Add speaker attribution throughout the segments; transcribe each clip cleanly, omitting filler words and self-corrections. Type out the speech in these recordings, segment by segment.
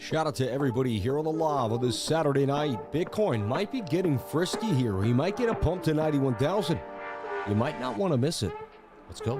Speaker 1: Shout out to everybody here on the live on this Saturday night. Bitcoin might be getting frisky here. We might get a pump to 91,000. You might not want to miss it. Let's go.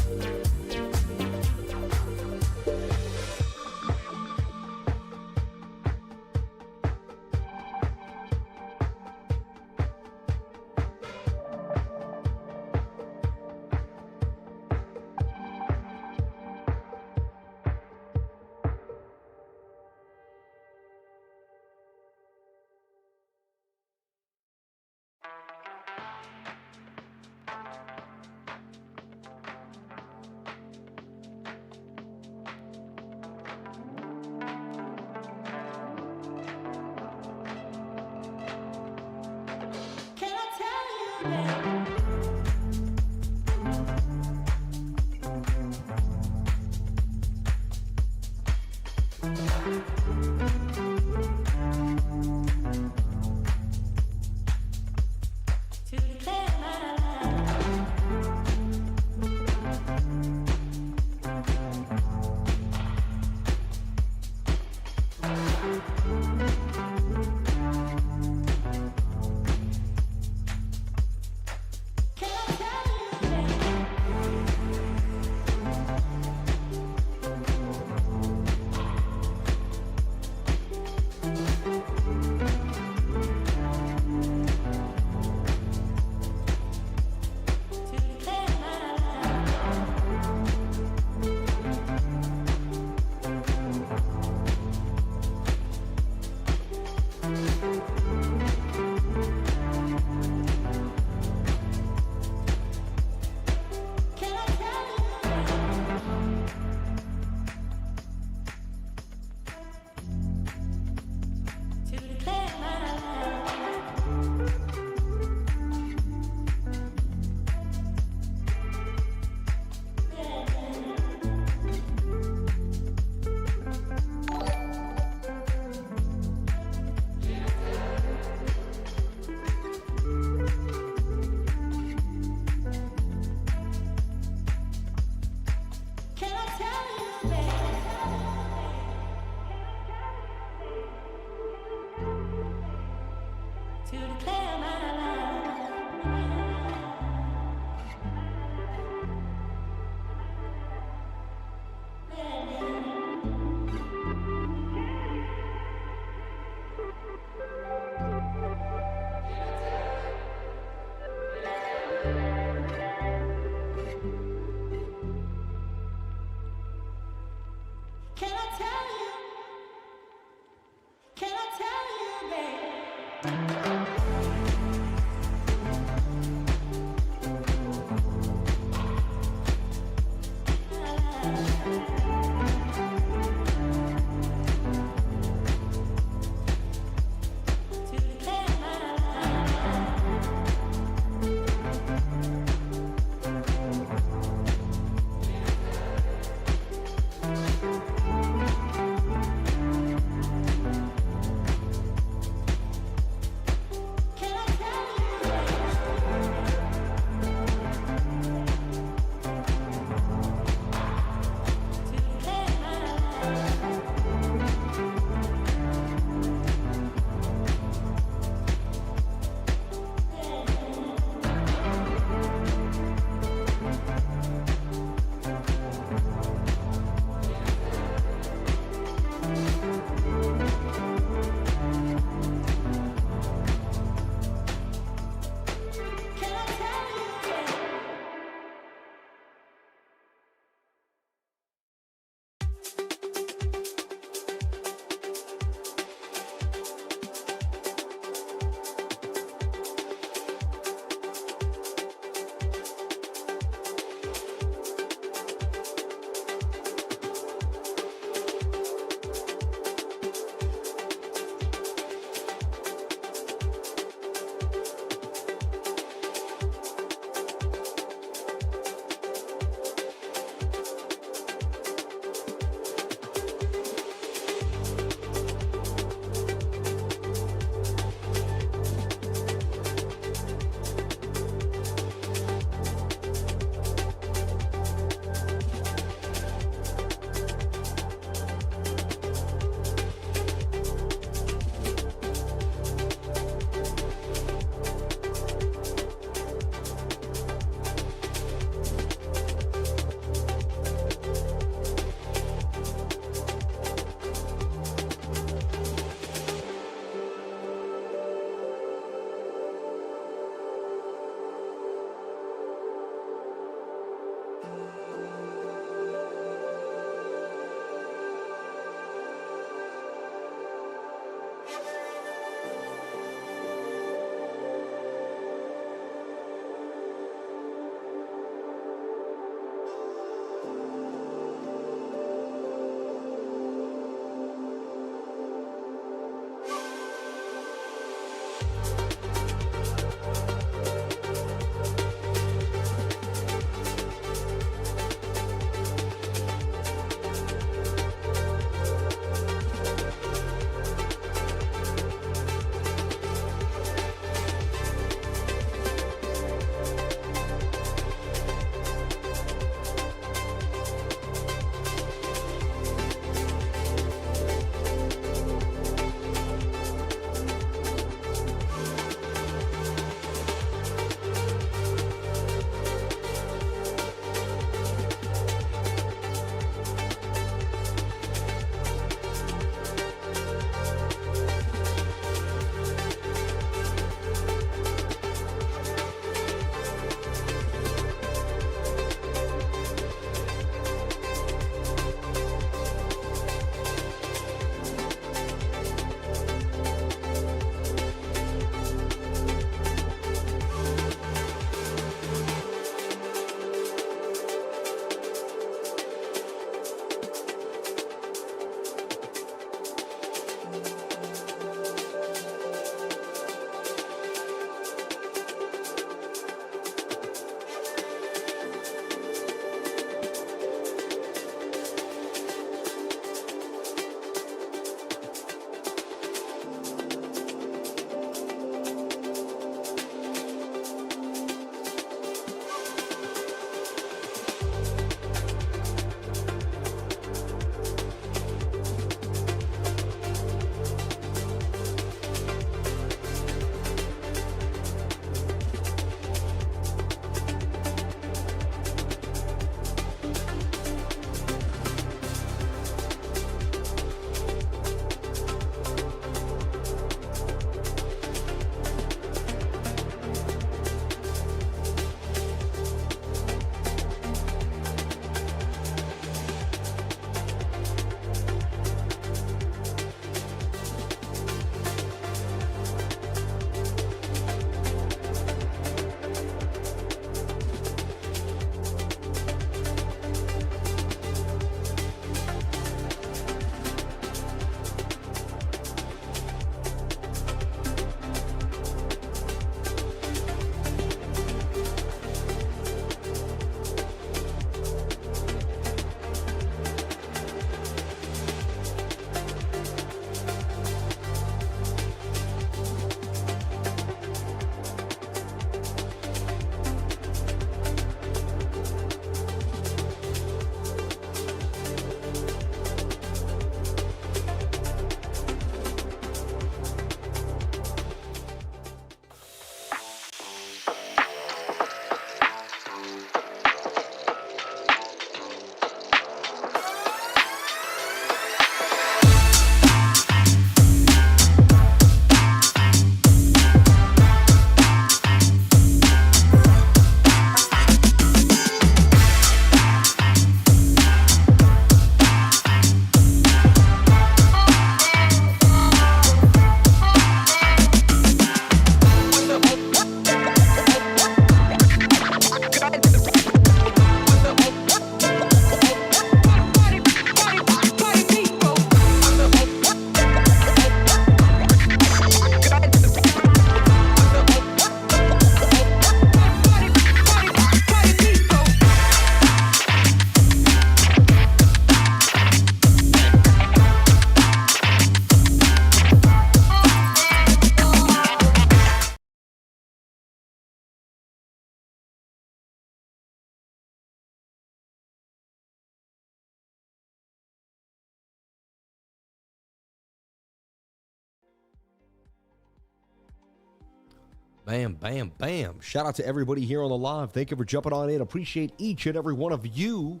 Speaker 1: Bam, bam, bam. Shout out to everybody here on the live. Thank you for jumping on in. Appreciate each and every one of you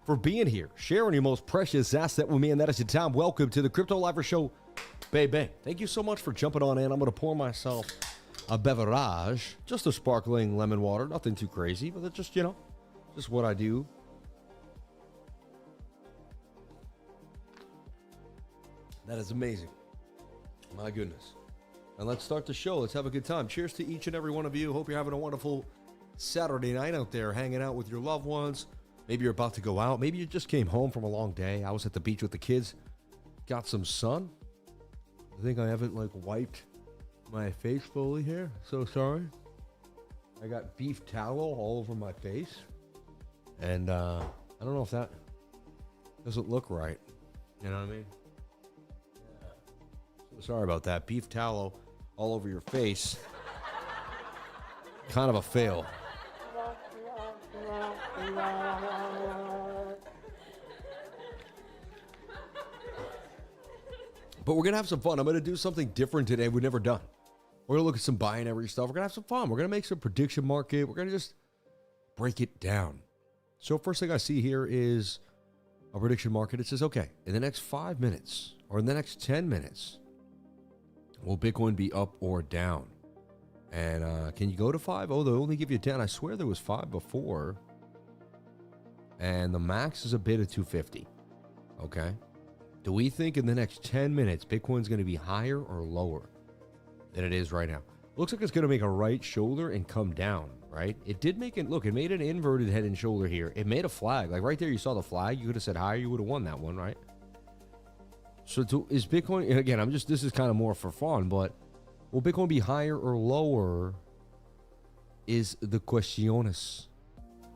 Speaker 1: for being here, sharing your most precious asset with me, and that is your time. Welcome to the Crypto Lifer Show, baby. Thank you so much for jumping on in. I'm going to pour myself a beverage, just a sparkling lemon water. Nothing too crazy, but it's just, you know, just what I do. That is amazing. My goodness. And let's start the show. Let's have a good time. Cheers to each and every one of you. Hope you're having a wonderful Saturday night out there, hanging out with your loved ones. Maybe you're about to go out. Maybe you just came home from a long day. I was at the beach with the kids. Got some sun. I think I haven't, like, wiped my face fully here. So sorry. I got beef tallow all over my face. And I don't know if that doesn't look right. You know what I mean? So sorry about that. Beef tallow all over your face. Kind of a fail. But we're going to have some fun. I'm going to do something different today we've never done. We're going to look at some binary stuff. We're going to have some fun. We're going to make some prediction market. We're going to just break it down. So first thing I see here is a prediction market. It says, okay, in the next 5 minutes or in the next 10 minutes, will Bitcoin be up or down? And can you go to 5? Oh, they'll only give you 10. I swear there was 5 before. And the max is a bid of 250. Okay. Do we think in the next 10 minutes, Bitcoin's going to be higher or lower than it is right now? Looks like it's going to make a right shoulder and come down, right? It did make it, look, it made an inverted head and shoulder here. It made a flag. Like right there, you saw the flag. You could have said higher. You would have won that one, right? So is Bitcoin, again, this is kind of more for fun, but will Bitcoin be higher or lower is the questiones.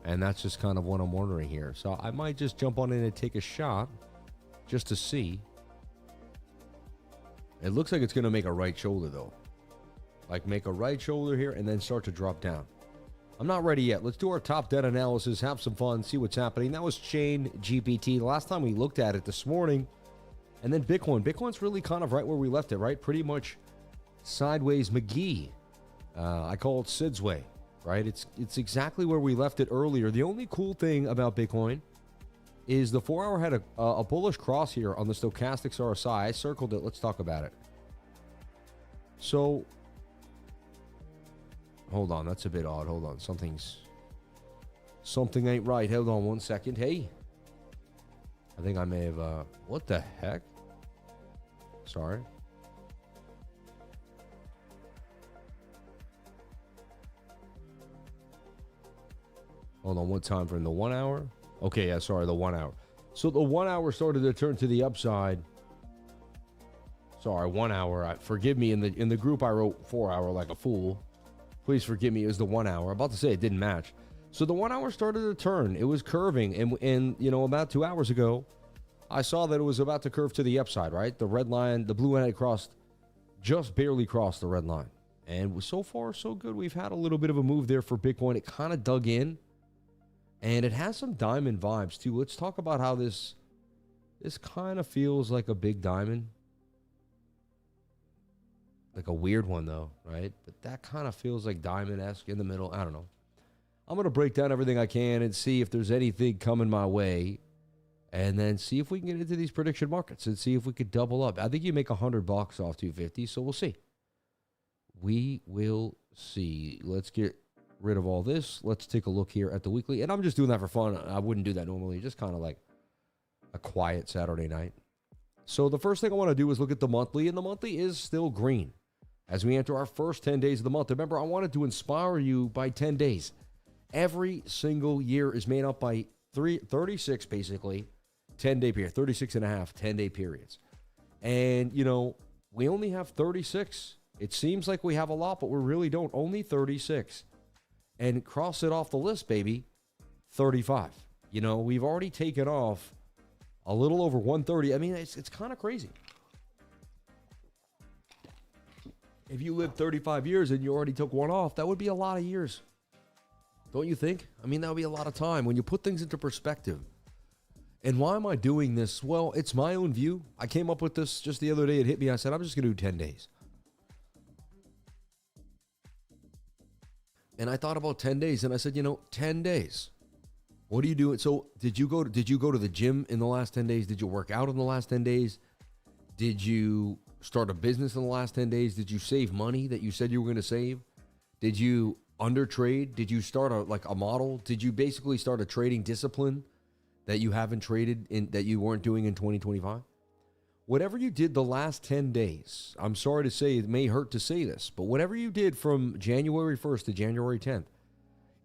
Speaker 1: And that's just kind of what I'm wondering here. So I might just jump on in and take a shot just to see. It looks like it's going to make a right shoulder, though. Like make a right shoulder here and then start to drop down. I'm not ready yet. Let's do our top debt analysis, have some fun, see what's happening. That was Chain GPT. The last time we looked at it this morning. And then Bitcoin. Bitcoin's really kind of right where we left it, right? Pretty much sideways McGee. I call it Sid's way, right? It's exactly where we left it earlier. The only cool thing about Bitcoin is the 4-hour had a bullish cross here on the stochastics RSI. I circled it. Let's talk about it. So, hold on. That's a bit odd. Hold on. Something ain't right. Hold on 1 second. Hey. I think I may have, what the heck? Sorry. Hold on, what time frame? The 1 hour? Okay, yeah, sorry, the 1 hour. So the 1 hour started to turn to the upside. Sorry, 1 hour. Forgive me, in the group I wrote 4 hour like a fool. Please forgive me, it was the 1 hour. I'm about to say it didn't match. So the 1 hour started to turn. It was curving, and you know, about 2 hours ago, I saw that it was about to curve to the upside, right? The red line, the blue line had crossed, just barely crossed the red line. And so far, so good. We've had a little bit of a move there for Bitcoin. It kind of dug in. And it has some diamond vibes, too. Let's talk about how this kind of feels like a big diamond. Like a weird one, though, right? But that kind of feels like diamond-esque in the middle. I don't know. I'm going to break down everything I can and see if there's anything coming my way. And then see if we can get into these prediction markets and see if we could double up. I think you make $100 off 250, so we'll see. We will see. Let's get rid of all this. Let's take a look here at the weekly. And I'm just doing that for fun. I wouldn't do that normally. Just kind of like a quiet Saturday night. So the first thing I want to do is look at the monthly. And the monthly is still green as we enter our first 10 days of the month. Remember, I wanted to inspire you by 10 days. Every single year is made up by 36, basically, 10-day period, 36 and a half 10-day periods. And, you know, we only have 36. It seems like we have a lot, but we really don't. Only 36. And cross it off the list, baby, 35. You know, we've already taken off a little over 130. I mean, it's kind of crazy. If you lived 35 years and you already took one off, that would be a lot of years. Don't you think? I mean, that would be a lot of time when you put things into perspective. And why am I doing this? Well, it's my own view. I came up with this just the other day. It hit me. I said, I'm just going to do 10 days. And I thought about 10 days, and I said, 10 days. What are you doing? So did you go to the gym in the last 10 days? Did you work out in the last 10 days? Did you start a business in the last 10 days? Did you save money that you said you were going to save? Did you undertrade? Did you start a model? Did you basically start a trading discipline that you haven't traded in, that you weren't doing in 2025? Whatever you did the last 10 days, I'm sorry to say, it may hurt to say this, but whatever you did from January 1st to January 10th,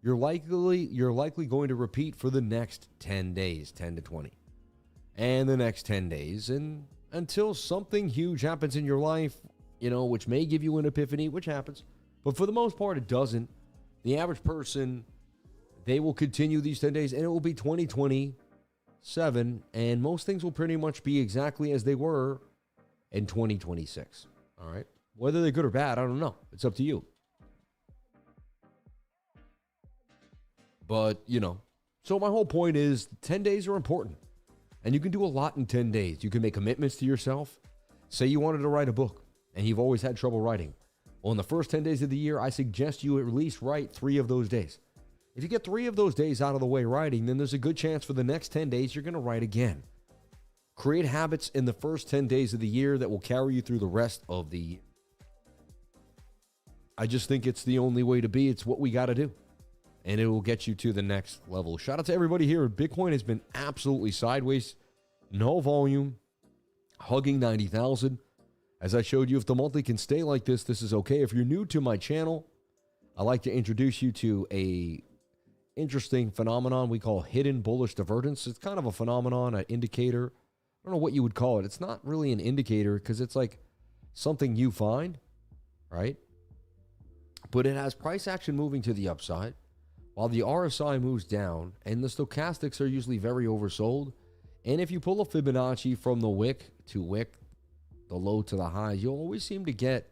Speaker 1: you're likely going to repeat for the next 10 days, 10 to 20, and the next 10 days, and until something huge happens in your life, which may give you an epiphany, which happens, but for the most part, it doesn't. The average person, they will continue these 10 days, and it will be 2027, and most things will pretty much be exactly as they were in 2026. All right? Whether they're good or bad, I don't know. It's up to you. But, so my whole point is 10 days are important, and you can do a lot in 10 days. You can make commitments to yourself. Say you wanted to write a book, and you've always had trouble writing. Well, in the first 10 days of the year, I suggest you at least write 3 of those days. If you get 3 of those days out of the way writing, then there's a good chance for the next 10 days you're going to write again. Create habits in the first 10 days of the year that will carry you through the rest of the year. I just think it's the only way to be. It's what we got to do. And it will get you to the next level. Shout out to everybody here. Bitcoin has been absolutely sideways. No volume. Hugging 90,000. As I showed you, if the monthly can stay like this, this is okay. If you're new to my channel, I like to introduce you to a interesting phenomenon we call hidden bullish divergence. It's kind of a phenomenon, an indicator. I don't know what you would call it. It's not really an indicator because it's like something you find, right? But it has price action moving to the upside while the RSI moves down, and the stochastics are usually very oversold. And if you pull a Fibonacci from the wick to wick, the low to the high, you'll always seem to get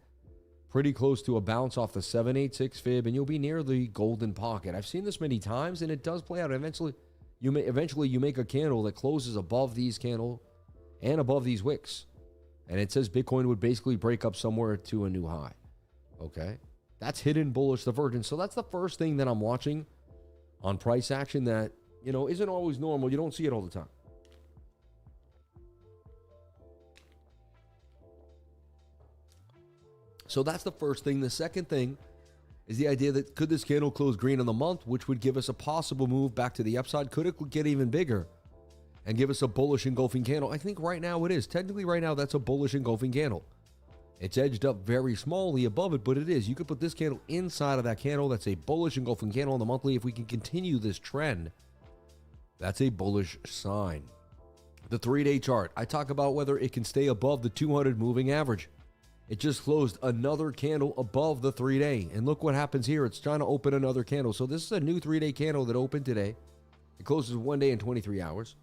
Speaker 1: pretty close to a bounce off the 786 fib, and you'll be near the golden pocket. I've seen this many times, and it does play out. Eventually you make a candle that closes above these candle and above these wicks, and it says Bitcoin would basically break up somewhere to a new high. Okay, that's hidden bullish divergence. So that's the first thing that I'm watching on price action that isn't always normal. You don't see it all the time. So that's the first thing. The second thing is the idea that could this candle close green on the month, which would give us a possible move back to the upside? Could it get even bigger and give us a bullish engulfing candle? I think right now it is. Technically right now that's a bullish engulfing candle. It's edged up very smallly above it, but it is. You could put this candle inside of that candle. That's a bullish engulfing candle on the monthly. If we can continue this trend, that's a bullish sign. The 3-day chart. I talk about whether it can stay above the 200 moving average. It just closed another candle above the 3-day. And look what happens here. It's trying to open another candle. So this is a new 3-day candle that opened today. It closes 1 day and 23 hours.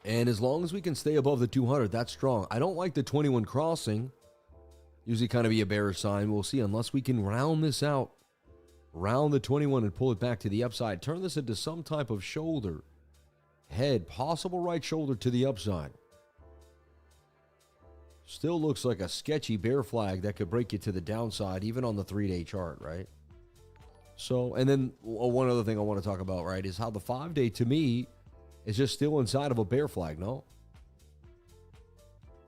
Speaker 1: And as long as we can stay above the 200, that's strong. I don't like the 21 crossing. Usually kind of be a bearish sign. We'll see. Unless we can round this out, round the 21 and pull it back to the upside. Turn this into some type of shoulder. Head, possible right shoulder to the upside. Still looks like a sketchy bear flag that could break you to the downside, even on the 3-day chart, right? So, and then one other thing I want to talk about, right, is how the 5-day, to me, is just still inside of a bear flag, no?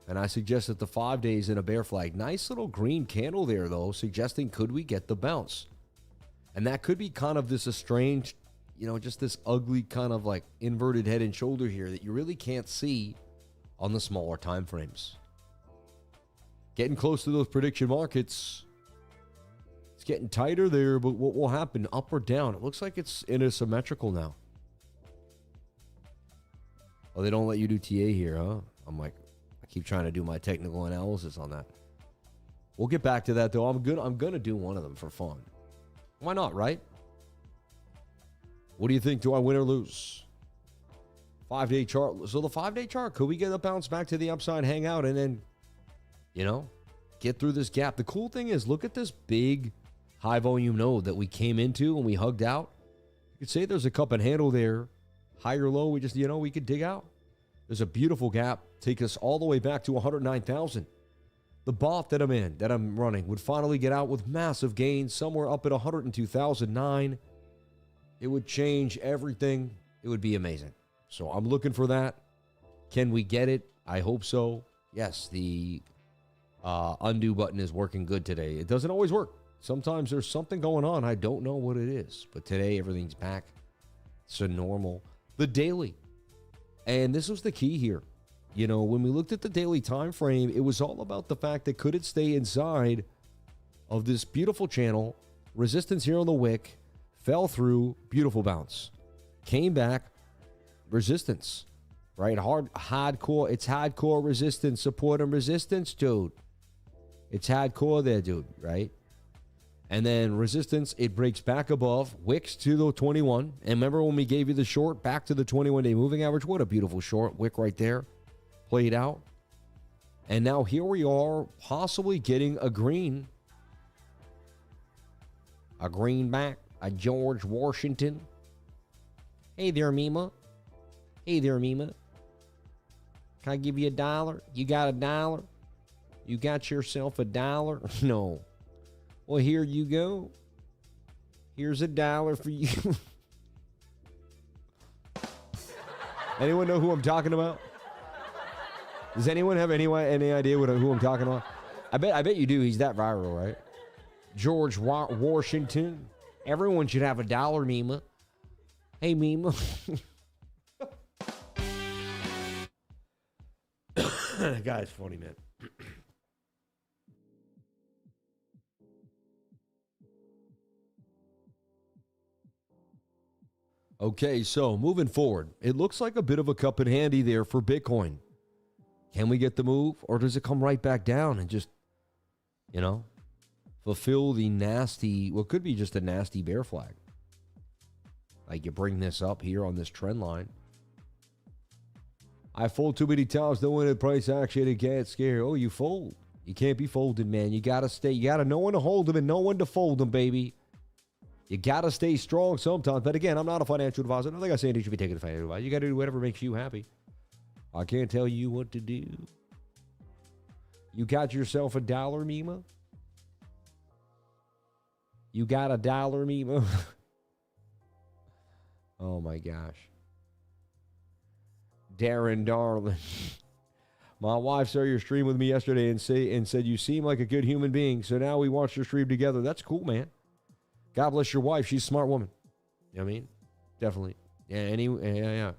Speaker 1: And I suggest that the 5 days in a bear flag. Nice little green candle there, though, suggesting could we get the bounce? And that could be kind of this strange, just this ugly kind of like inverted head and shoulder here that you really can't see on the smaller time frames. Getting close to those prediction markets. It's getting tighter there, but what will happen? Up or down? It looks like it's in a symmetrical now. Oh, they don't let you do TA here, huh? I'm like, I keep trying to do my technical analysis on that. We'll get back to that, though. I'm gonna do one of them for fun. Why not, right? What do you think? Do I win or lose? 5-day chart. So the 5-day chart, could we get a bounce back to the upside, hang out, and then, get through this gap? The cool thing is, look at this big high volume node that we came into and we hugged out. You could say there's a cup and handle there. High or low, we just, we could dig out. There's a beautiful gap. Take us all the way back to 109,000. the bot that I'm in, that I'm running, would finally get out with massive gains, somewhere up at 102,009. It would change everything. It would be amazing. So I'm looking for that. Can we get it? I hope so. Yes, the undo button is working good today. It doesn't always work. Sometimes there's something going on. I don't know what it is. But today, everything's back. It's a normal. The daily. And this was the key here. You know, when we looked at the daily time frame, it was all about the fact that could it stay inside of this beautiful channel, resistance here on the wick, fell through, beautiful bounce, came back, resistance, right? Hardcore, it's hardcore resistance, support and resistance, dude. It's hardcore there, dude, right? And then resistance, it breaks back above, wicks to the 21. And remember when we gave you the short, back to the 21-day moving average? What a beautiful short, wick right there. Played out. And now here we are, possibly getting a green. A greenback, a George Washington. Hey there, Mima. Hey there, Mima. Can I give you $1? You got $1? You got yourself $1? No. Well, here you go. Here's $1 for you. Anyone know who I'm talking about? Does anyone have any idea who I'm talking about? I bet you do. He's that viral, right? George Washington. Everyone should have $1, Mima. Hey, Mima. That guy's funny, man. Okay, so moving forward, it looks like a bit of a cup in handy there for Bitcoin. Can we get the move, or does it come right back down and just, you know, fulfill the nasty, what could be just a nasty bear flag? Like you bring this up here on this trend line. I fold too many times, no one at price action to get scared. Oh, you fold. You can't be folded, man. You got to stay. You got to know when to hold them and know when to fold them, baby. You got to stay strong sometimes. But again, I'm not a financial advisor. I don't think I'm saying you should be taking a financial advice. You got to do whatever makes you happy. I can't tell you what to do. You got yourself $1, Mima? You got $1, Mima? Oh, my gosh. Darren Darling. My wife saw your stream with me yesterday and said you seem like a good human being. So now we watched your stream together. That's cool, man. God bless your wife. She's a smart woman. You know what I mean? Definitely. Yeah, yeah.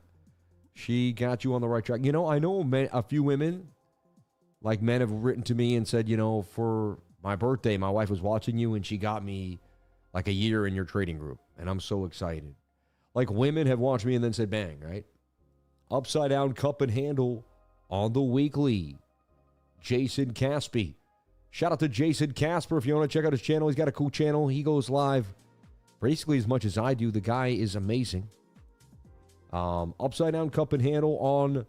Speaker 1: She got you on the right track. You know, I know a few women, like men, have written to me and said, you know, for my birthday, my wife was watching you and she got me like a year in your trading group. And I'm so excited. Like women have watched me and then said, bang, right? Upside down cup and handle on the weekly. Jason Caspy. Shout out to Jason Casper. If you want to check out his channel, he's got a cool channel. He goes live basically as much as I do. The guy is amazing. Upside down cup and handle on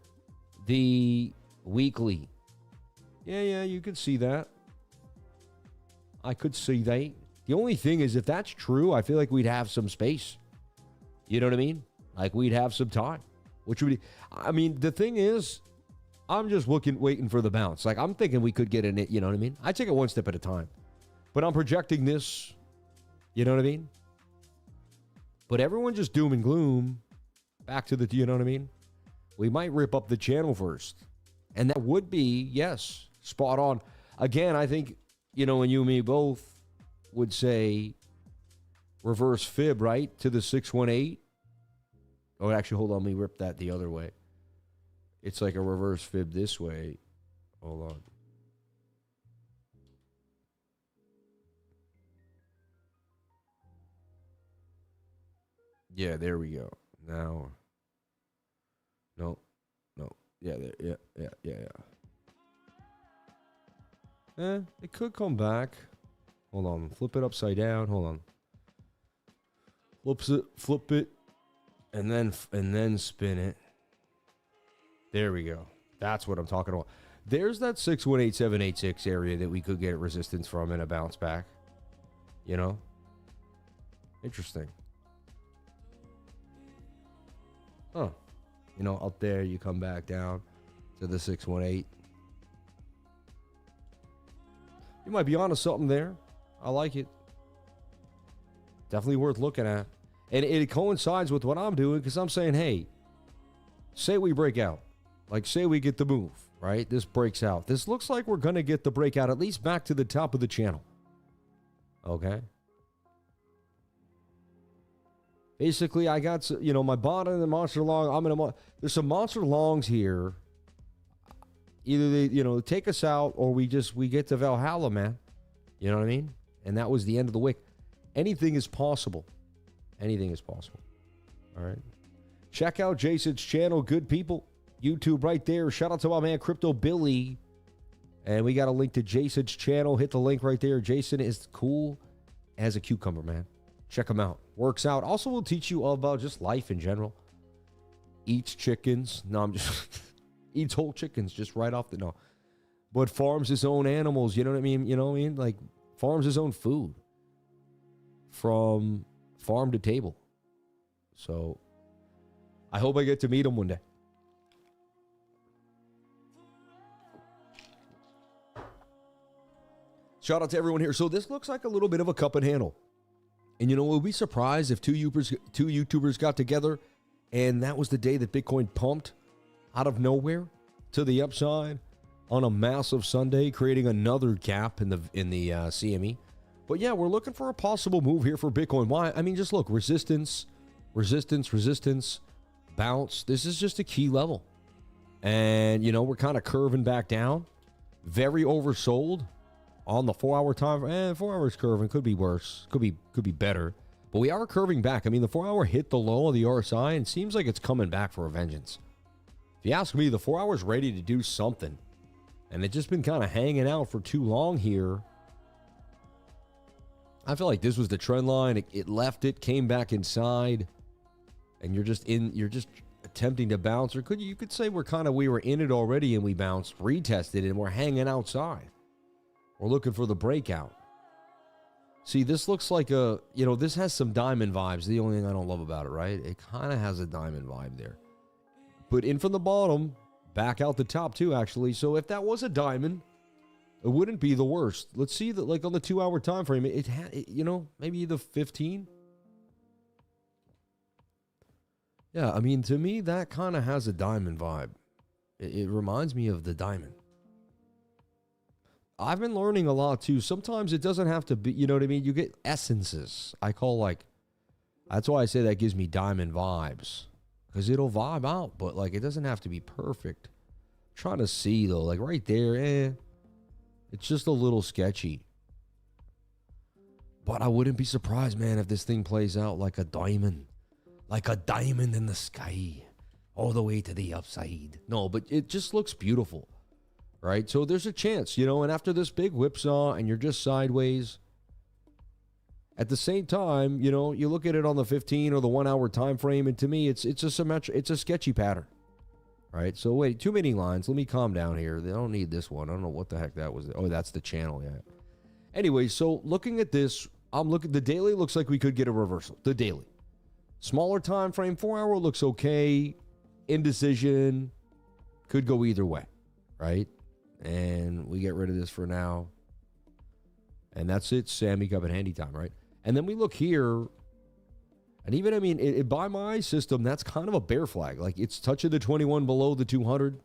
Speaker 1: the weekly. Yeah, you could see that. I could see that. The only thing is, if that's true, I feel like we'd have some space. You know what I mean? Like we'd have some time. Which would be, I mean, the thing is, I'm just waiting for the bounce. Like, I'm thinking we could get in it, you know what I mean? I take it one step at a time. But I'm projecting this, you know what I mean? But everyone just doom and gloom. Back to the, you know what I mean? We might rip up the channel first. And that would be, yes, spot on. Again, I think, you know, and you and me both would say reverse fib, right? To the 618. Oh, actually, hold on. Let me rip that the other way. It's like a reverse fib this way. Hold on. Yeah, there we go. Now. No. Yeah, there, yeah. It could come back. Hold on. Flip it upside down. Hold on. Flip it. And then spin it. There we go. That's what I'm talking about. There's that 618786 area that we could get resistance from and a bounce back. You know? Interesting. Huh. You know, up there you come back down to the 618. You might be onto something there. I like it. Definitely worth looking at. And it coincides with what I'm doing because I'm saying, hey, say we break out. Like, say we get the move, right? This breaks out. This looks like we're going to get the breakout at least back to the top of the channel. Okay? Basically, I got, you know, my bottom and the monster long. There's some monster longs here. Either they, you know, take us out or we get to Valhalla, man. You know what I mean? And that was the end of the wick. Anything is possible. Anything is possible. All right. Check out Jason's channel, good people. YouTube right there. Shout out to my man Crypto Billy. And we got a link to Jason's channel. Hit the link right there. Jason is cool as a cucumber, man. Check him out. Works out. Also, will teach you all about just life in general. Eats chickens. No, I'm just... eats whole chickens just right off the... No. But farms his own animals. You know what I mean? You know what I mean? Like, farms his own food. From farm to table. So, I hope I get to meet him one day. Shout out to everyone here. So, this looks like a little bit of a cup and handle. And, you know, we'll be surprised if two YouTubers got together and that was the day that Bitcoin pumped out of nowhere to the upside on a massive Sunday, creating another gap in the CME. But yeah, we're looking for a possible move here for Bitcoin. Why? I mean, just look, resistance, bounce. This is just a key level. And, you know, we're kind of curving back down. Very oversold on the 4-hour time. 4 hours curving could be worse. Could be better. But we are curving back. I mean, the 4-hour hit the low of the RSI and seems like it's coming back for a vengeance. If you ask me, the 4 hour's ready to do something. And it's just been kind of hanging out for too long here. I feel like this was the trend line. It left it, came back inside, and you're just attempting to bounce. Or you could say we were in it already and we bounced, retested, and we're hanging outside. We're looking for the breakout. See, this looks like this has some diamond vibes. The only thing I don't love about it, right? It kind of has a diamond vibe there. But in from the bottom, back out the top too, actually. So if that was a diamond, it wouldn't be the worst. Let's see that, like on the 2-hour time frame, it had, maybe the 15. Yeah, I mean, to me, that kind of has a diamond vibe. It reminds me of the diamond. I've been learning a lot too. Sometimes it doesn't have to be, you know what I mean? You get essences. That's why I say that gives me diamond vibes. Because it'll vibe out, but like it doesn't have to be perfect. I'm trying to see though, like right there, it's just a little sketchy. But I wouldn't be surprised, man, if this thing plays out like a diamond. Like a diamond in the sky. All the way to the upside. No, but it just looks beautiful. Right? So there's a chance, and after this big whipsaw and you're just sideways. At the same time, you look at it on the 15 or the 1-hour time frame, and to me, it's a sketchy pattern. Right? So wait, too many lines. Let me calm down here. They don't need this one. I don't know what the heck that was. Oh, that's the channel, yeah. Anyway, so looking at this, the daily looks like we could get a reversal. The daily. Smaller time frame, 4-hour looks okay. Indecision could go either way, right? And we get rid of this for now. And that's it. Sammy Cup and Handy time, right? And then we look here. And even, by my system, that's kind of a bear flag. Like, it's touching the 21 below the 200.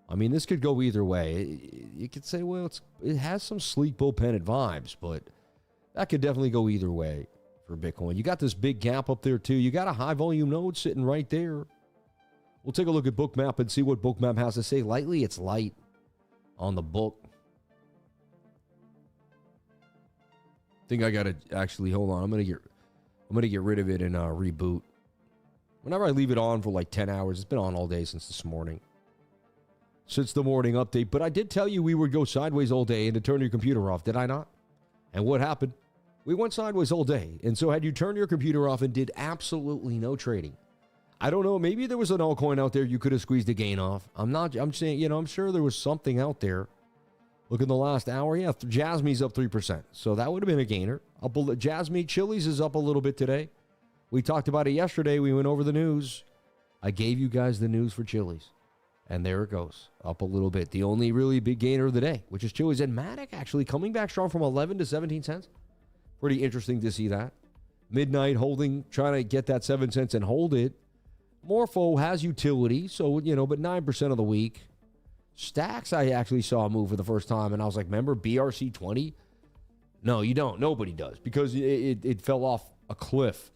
Speaker 1: I mean, this could go either way. You could say, well, it has some sleek bullpen vibes, but that could definitely go either way for Bitcoin. You got this big gap up there, too. You got a high volume node sitting right there. We'll take a look at Bookmap and see what Bookmap has to say. Lightly, it's light on the book. I think I gotta actually hold on. I'm gonna get rid of it and reboot. Whenever I leave it on for like 10 hours, it's been on all day since this morning. Since the morning update. But I did tell you we would go sideways all day and to turn your computer off, did I not? And what happened? We went sideways all day. And so had you turned your computer off and did absolutely no trading, I don't know, maybe there was an altcoin out there you could have squeezed a gain off. I'm saying, I'm sure there was something out there. Look in the last hour. Yeah, JASMY's up 3%. So that would have been a gainer. JASMY, Chili's is up a little bit today. We talked about it yesterday. We went over the news. I gave you guys the news for Chili's. And there it goes, up a little bit. The only really big gainer of the day, which is Chili's and Matic actually coming back strong from 11 to 17 cents. Pretty interesting to see that. Midnight holding, trying to get that 7 cents and hold it. Morpho has utility, so, but 9% of the week. Stacks, I actually saw a move for the first time, and I was like, remember BRC20? No, you don't. Nobody does, because it fell off a cliff.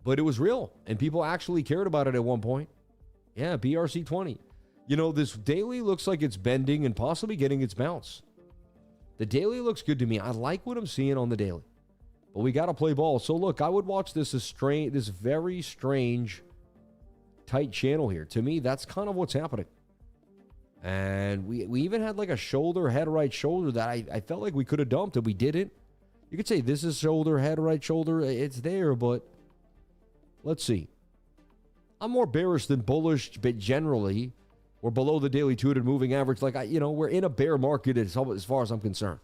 Speaker 1: But it was real, and people actually cared about it at one point. Yeah, BRC20. This daily looks like it's bending and possibly getting its bounce. The daily looks good to me. I like what I'm seeing on the daily. But we got to play ball. So, look, I would watch this very strange, tight channel here. To me, that's kind of what's happening. And we even had like a shoulder, head, right shoulder that I felt like we could have dumped, and we didn't. You could say this is shoulder, head, right shoulder. It's there, but let's see. I'm more bearish than bullish, but generally, we're below the daily 200 moving average. Like, we're in a bear market as far as I'm concerned.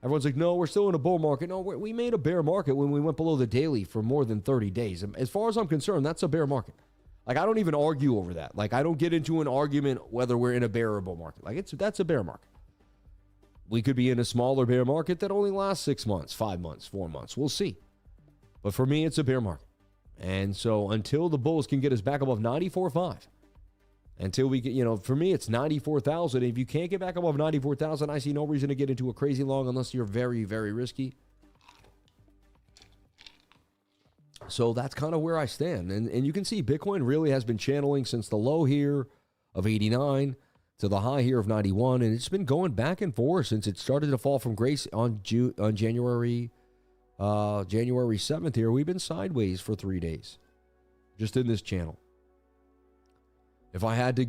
Speaker 1: Everyone's like, no, we're still in a bull market. No, we made a bear market when we went below the daily for more than 30 days. As far as I'm concerned, that's a bear market. Like, I don't even argue over that. Like, I don't get into an argument whether we're in a bear or bull market. Like, that's a bear market. We could be in a smaller bear market that only lasts 6 months, 5 months, 4 months. We'll see. But for me, it's a bear market. And so until the bulls can get us back above 94.5, until we get, for me, it's 94,000. If you can't get back above 94,000, I see no reason to get into a crazy long unless you're very, very risky. So that's kind of where I stand. And you can see Bitcoin really has been channeling since the low here of 89 to the high here of 91. And it's been going back and forth since it started to fall from grace on January 7th here. We've been sideways for 3 days just in this channel. If I had to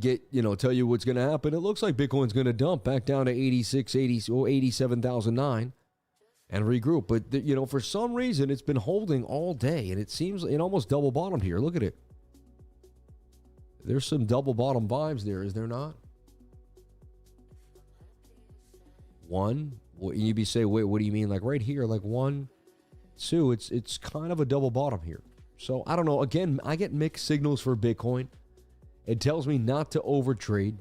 Speaker 1: tell you what's going to happen, it looks like Bitcoin's going to dump back down to 87,009 and regroup. But, for some reason, it's been holding all day, and it seems it almost double bottomed here. Look at it. There's some double bottom vibes there, is there not? One. You'd be saying, wait, what do you mean? Like right here, like 1, 2. It's kind of a double bottom here. So, I don't know. Again, I get mixed signals for Bitcoin. It tells me not to overtrade.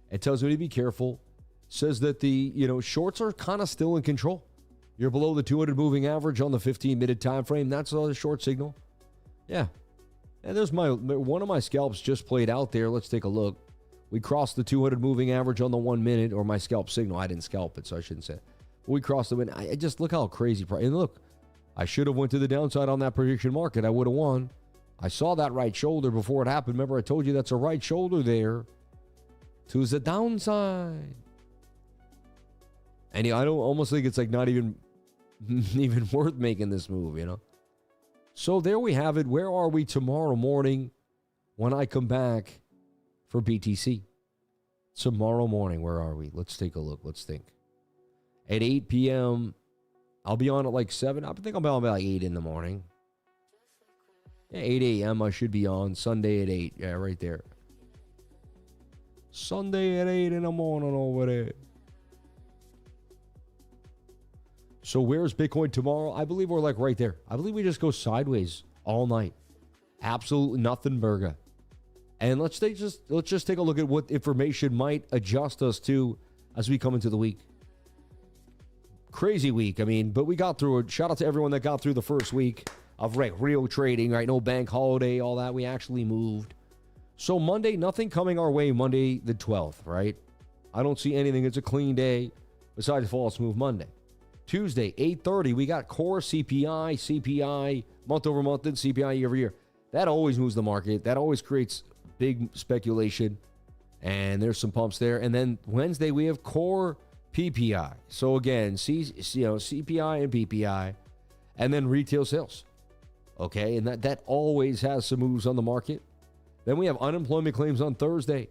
Speaker 1: It tells me to be careful. Says that the, shorts are kind of still in control. You're below the 200 moving average on the 15-minute time frame. That's a short signal. Yeah. And there's one of my scalps just played out there. Let's take a look. We crossed the 200 moving average on the 1 minute, or my scalp signal. I didn't scalp it, so I shouldn't say it. But we crossed the minute. I just look how crazy. And look, I should have went to the downside on that prediction market. I would have won. I saw that right shoulder before it happened. Remember, I told you that's a right shoulder there to the downside. And I don't almost think it's like not even worth making this move, So there we have it. Where are we tomorrow morning when I come back for BTC? Tomorrow morning, where are we? Let's take a look. Let's think. At 8 p.m., I'll be on at like 7. I think I'll be on at like 8 in the morning. Yeah, 8 a.m. I should be on. Sunday at 8. Yeah, right there. Sunday at 8 in the morning over there. So where's Bitcoin tomorrow? I believe we're like right there. I believe we just go sideways all night. Absolutely nothing burger. And let's just take a look at what information might adjust us to as we come into the week. Crazy week, but we got through it. Shout out to everyone that got through the first week of real trading, right? No bank holiday, all that. We actually moved. So Monday, nothing coming our way Monday the 12th, right? I don't see anything. It's a clean day besides false move Monday. Tuesday, 8:30, we got core CPI, month over month, and CPI year over year. That always moves the market. That always creates big speculation. And there's some pumps there. And then Wednesday, we have core PPI. So again, CPI and PPI. And then retail sales. Okay, and that always has some moves on the market. Then we have unemployment claims on Thursday.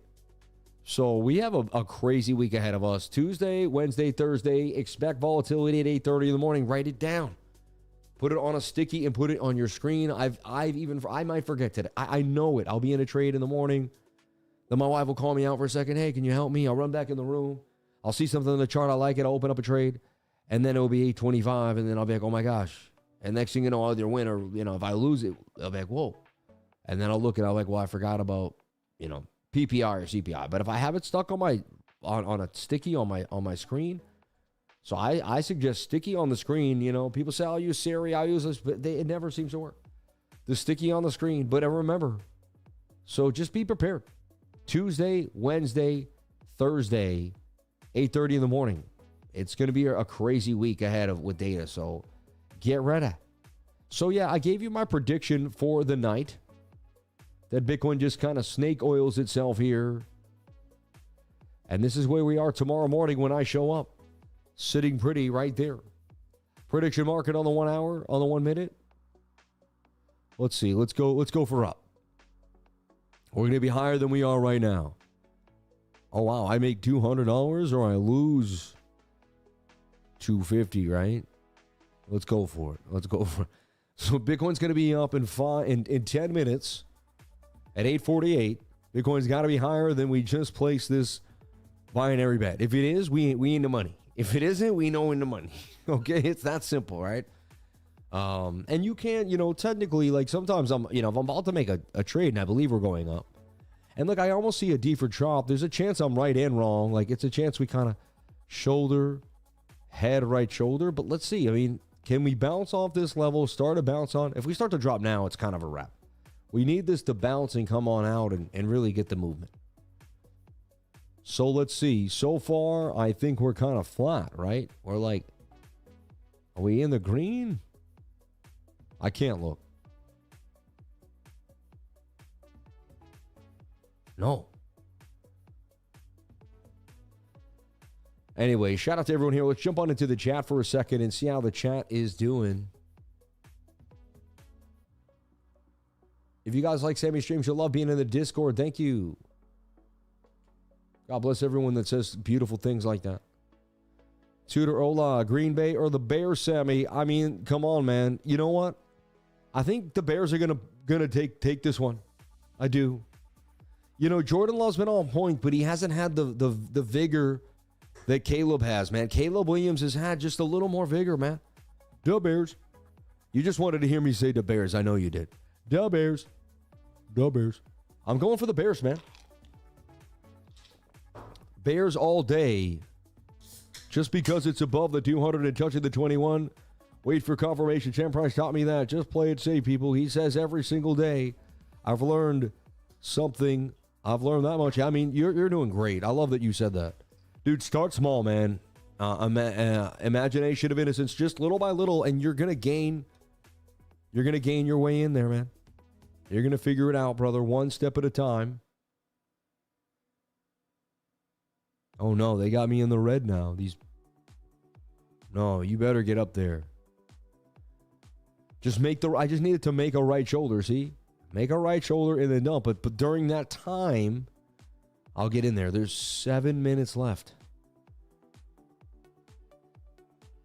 Speaker 1: So we have a crazy week ahead of us. Tuesday, Wednesday, Thursday. Expect volatility at 8:30 in the morning. Write it down. Put it on a sticky and put it on your screen. I might forget today. I know it. I'll be in a trade in the morning. Then my wife will call me out for a second. Hey, can you help me? I'll run back in the room. I'll see something in the chart I like it. I'll open up a trade. And then it'll be 8:25. And then I'll be like, oh my gosh. And next thing you know, I'll either win or, if I lose it, I'll be like, whoa. And then I'll look and I'll be like, well, I forgot about, PPI or CPI. But if I have it stuck on my on a sticky on my screen, so I suggest sticky on the screen. You know, people say I'll use Siri, I'll use this, but it never seems to work. The sticky on the screen, but remember, so just be prepared. Tuesday, Wednesday, Thursday, 8:30 in the morning. It's going to be a crazy week ahead with data, so get ready. So yeah, I gave you my prediction for the night that Bitcoin just kind of snake oils itself here. And this is where we are tomorrow morning when I show up, sitting pretty right there. Prediction market on the 1 hour, on the 1 minute. Let's see. Let's go for up. We're going to be higher than we are right now. Oh wow, I make $200 or I lose $250, right? Let's go for it. Let's go for it. So Bitcoin's going to be up in 10 minutes at 8:48. Bitcoin's got to be higher than we just placed this binary bet. If it is, we in the money. If it isn't, we know in the money. Okay, it's that simple, right? And you can't, technically, like sometimes if I'm about to make a trade and I believe we're going up, and look, I almost see a D for chop. There's a chance I'm right and wrong. Like it's a chance we kind of shoulder, head, right shoulder. But let's see. I mean, can we bounce off this level, start a bounce on? If we start to drop now, it's kind of a wrap. We need this to bounce and come on out and really get the movement. So let's see. So far, I think we're kind of flat, right? We're like, are we in the green? I can't look. No. Anyway, shout out to everyone here. Let's jump on into the chat for a second and see how the chat is doing. If you guys like Sammy streams, you'll love being in the Discord. Thank you. God bless everyone that says beautiful things like that. Tudor, hola, Green Bay or the Bears, Sammy? I mean, come on, man. You know what? I think the Bears are gonna take this one. I do. Jordan Love's been on point, but he hasn't had the vigor that Caleb has, man. Caleb Williams has had just a little more vigor, man. The Bears. You just wanted to hear me say the Bears. I know you did. The Bears. The Bears. I'm going for the Bears, man. Bears all day. Just because it's above the 200 and touching the 21. Wait for confirmation. Champ Price taught me that. Just play it safe, people. He says every single day, I've learned something. I've learned that much. I mean, you're doing great. I love that you said that. Dude, start small, man. Imagination of innocence, just little by little, and you're gonna gain your way in there, man. You're gonna figure it out, brother, one step at a time. Oh no, they got me in the red now. No, you better get up there. I just needed to make a right shoulder, see? Make a right shoulder and then dump. But during that time, I'll get in there. There's 7 minutes left.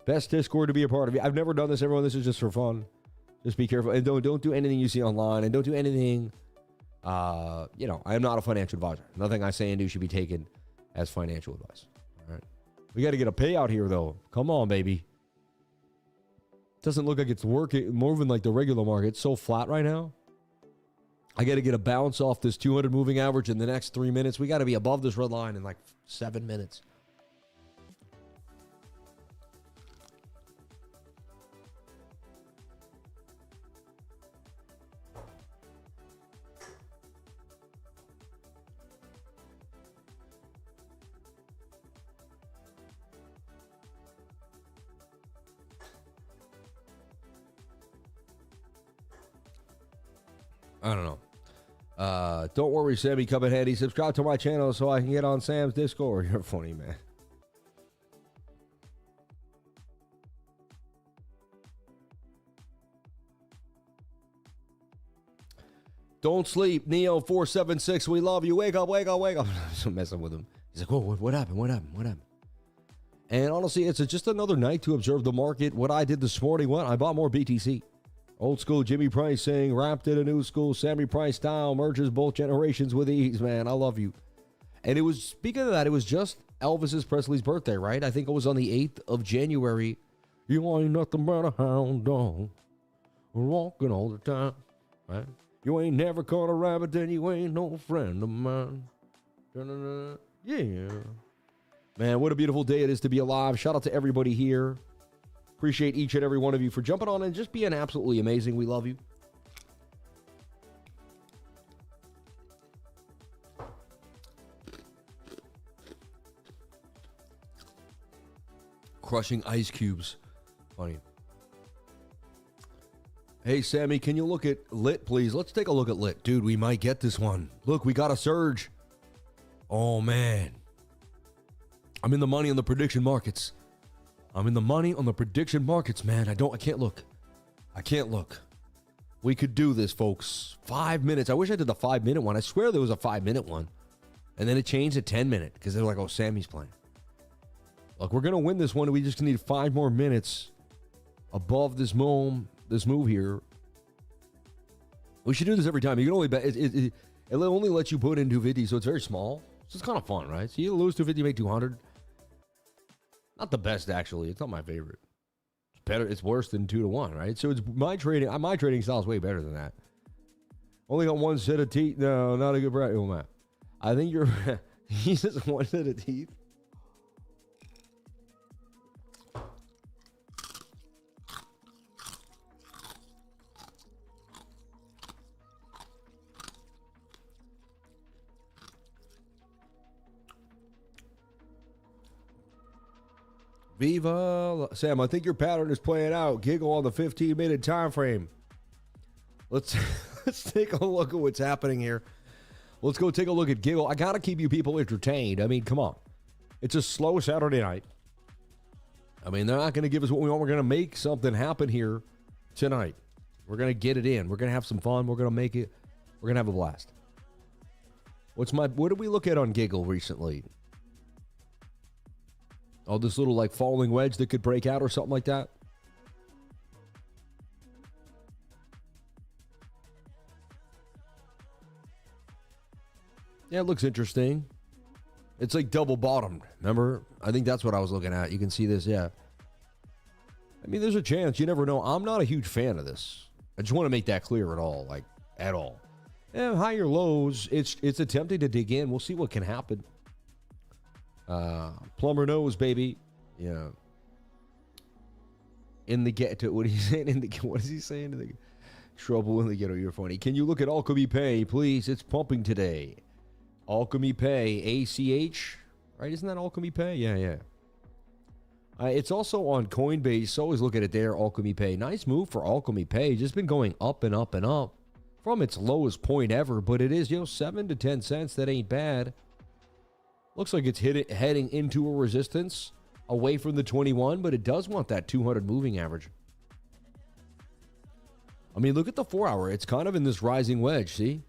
Speaker 1: Best Discord to be a part of. I've never done this, everyone. This is just for fun. Just be careful. And don't do anything you see online. And don't do anything. I am not a financial advisor. Nothing I say and do should be taken as financial advice. All right. We got to get a payout here, though. Come on, baby. Doesn't look like it's moving like the regular market. It's so flat right now. I got to get a bounce off this 200 moving average in the next 3 minutes. We got to be above this red line in like 7 minutes. I don't know. Don't worry, Sammy Cuphead. Subscribe to my channel so I can get on Sam's Discord. You're funny, man. Don't sleep, Neo476. We love you. Wake up, wake up, wake up. I'm messing with him. He's like, oh, what happened? What happened? What happened? And honestly, it's just another night to observe the market. What I did this morning, I bought more BTC. Old school Jimmy Price saying, wrapped in a new school Sammy Price style, merges both generations with ease, man. I love you. And it was, speaking of that, it was just Elvis Presley's birthday, right? I think it was on the 8th of January. You ain't nothing but a hound dog, walking all the time, right? You ain't never caught a rabbit, then you ain't no friend of mine. Yeah. Man, what a beautiful day it is to be alive. Shout out to everybody here. Appreciate each and every one of you for jumping on and just being absolutely amazing. We love you. Crushing ice cubes. Funny. Hey, Sammy, can you look at Lit, please? Let's take a look at Lit. Dude, we might get this one. Look, we got a surge. Oh, man. I'm in the money on the prediction markets. I'm in the money on the prediction markets, man. I can't look. I can't look. We could do this, folks. 5 minutes. I wish I did the 5-minute one. I swear there was a 5-minute one. And then it changed to 10-minute because they were like, oh, Sammy's playing. Look, we're going to win this one. We just need 5 more minutes above this move here. We should do this every time. You can only bet. It only lets you put in 250, so it's very small. So it's kind of fun, right? So you lose 250, make 200. Not the best, actually. It's not my favorite. It's better. It's worse than 2-1, right? So it's my trading style is way better than that. Only got one set of teeth. No, not a good bracket. Oh, man. I think you're. He says one set of teeth. Viva. Sam, I think your pattern is playing out. Giggle on the 15-minute time frame. Let's take a look at what's happening here. Let's go take a look at Giggle. I got to keep you people entertained. I mean, come on. It's a slow Saturday night. I mean, they're not going to give us what we want. We're going to make something happen here tonight. We're going to get it in. We're going to have some fun. We're going to make it. We're going to have a blast. What did we look at on Giggle recently? Oh, this little like falling wedge that could break out or something like that. Yeah, it looks interesting. It's like double bottomed. Remember? I think that's what I was looking at. You can see this, yeah. I mean, there's a chance. You never know. I'm not a huge fan of this. I just want to make that clear at all. Yeah, higher lows. It's attempting to dig in. We'll see what can happen. Plumber knows, baby. Yeah. In the ghetto. What are you saying? What is he saying? In the trouble in the ghetto. You're funny. Can you look at Alchemy Pay, please? It's pumping today. Alchemy Pay, ACH, right? Isn't that Alchemy Pay? Yeah. It's also on Coinbase. Always look at it there. Alchemy Pay. Nice move for Alchemy Pay. Just been going up and up and up from its lowest point ever. But it is, 7 to 10 cents. That ain't bad. Looks like it's heading into a resistance away from the 21, but it does want that 200 moving average. I mean, look at the 4-hour. It's kind of in this rising wedge, see?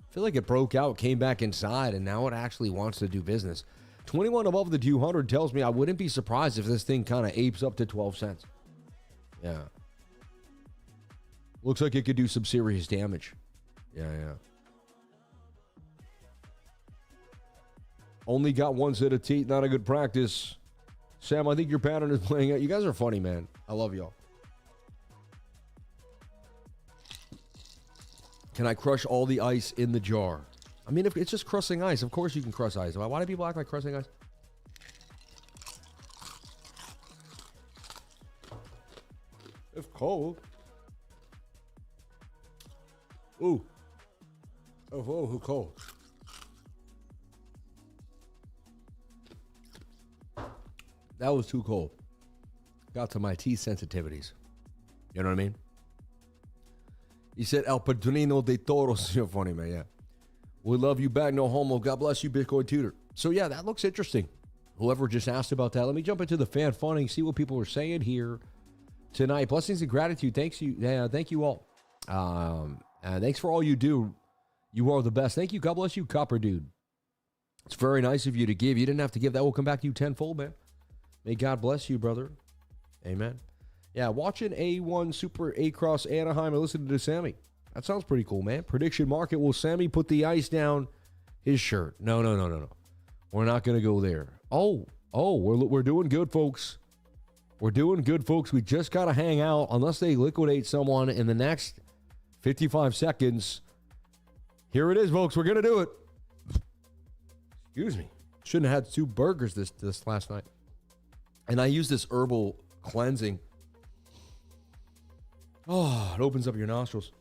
Speaker 1: I feel like it broke out, came back inside, and now it actually wants to do business. 21 above the 200 tells me I wouldn't be surprised if this thing kind of apes up to 12 cents. Yeah. Looks like it could do some serious damage. Yeah. Only got one set of teeth, not a good practice. Sam, I think your pattern is playing out. You guys are funny, man. I love y'all. Can I crush all the ice in the jar? I mean, if it's just crushing ice, of course you can crush ice. Why do people act like crushing ice? It's cold. Ooh. Oh, cold. That was too cold. Got to my tea sensitivities. You know what I mean? He said, El Padrino de Toros. You're funny, man, yeah. We love you back, no homo. God bless you, Bitcoin Tutor. So, yeah, that looks interesting. Whoever just asked about that. Let me jump into the fan funding, see what people are saying here tonight. Blessings and gratitude. Thank you all. Thanks for all you do. You are the best. Thank you. God bless you, Copper Dude. It's very nice of you to give. You didn't have to give. That will come back to you tenfold, man. May God bless you, brother. Amen. Yeah, watching A1 Super A-Cross Anaheim and listening to Sammy. That sounds pretty cool, man. Prediction market. Will Sammy put the ice down his shirt? No. We're not going to go there. Oh, we're doing good, folks. We're doing good, folks. We just got to hang out. Unless they liquidate someone in the next 55 seconds, Here it is, folks. We're going to do it. Excuse me. Shouldn't have had 2 burgers this last night. And I use this herbal cleansing. Oh, it opens up your nostrils.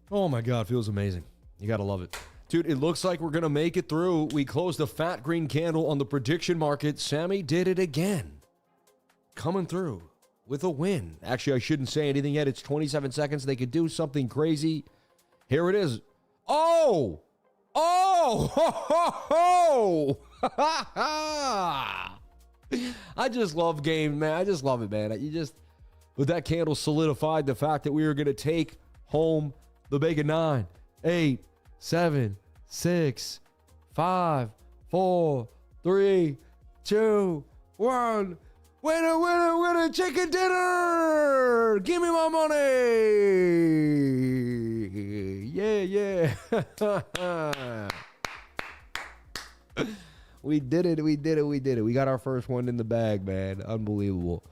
Speaker 1: Oh my God, feels amazing. You got to love it. Dude, it looks like we're going to make it through. We closed the fat green candle on the prediction market. Sammy did it again. Coming through with a win. Actually, I shouldn't say anything yet. It's 27 seconds. They could do something crazy. Here it is. Oh! Oh! Ho, ho, ho! I just love games, man. I just love it, man. With that candle solidified the fact that we were going to take home the big 9, 8, 7, 6, 5, 4, 3, 2, 1. Winner, winner, winner, chicken dinner! Give me my money! Yeah, yeah. We did it, we did it, we did it. We got our first one in the bag, man. Unbelievable.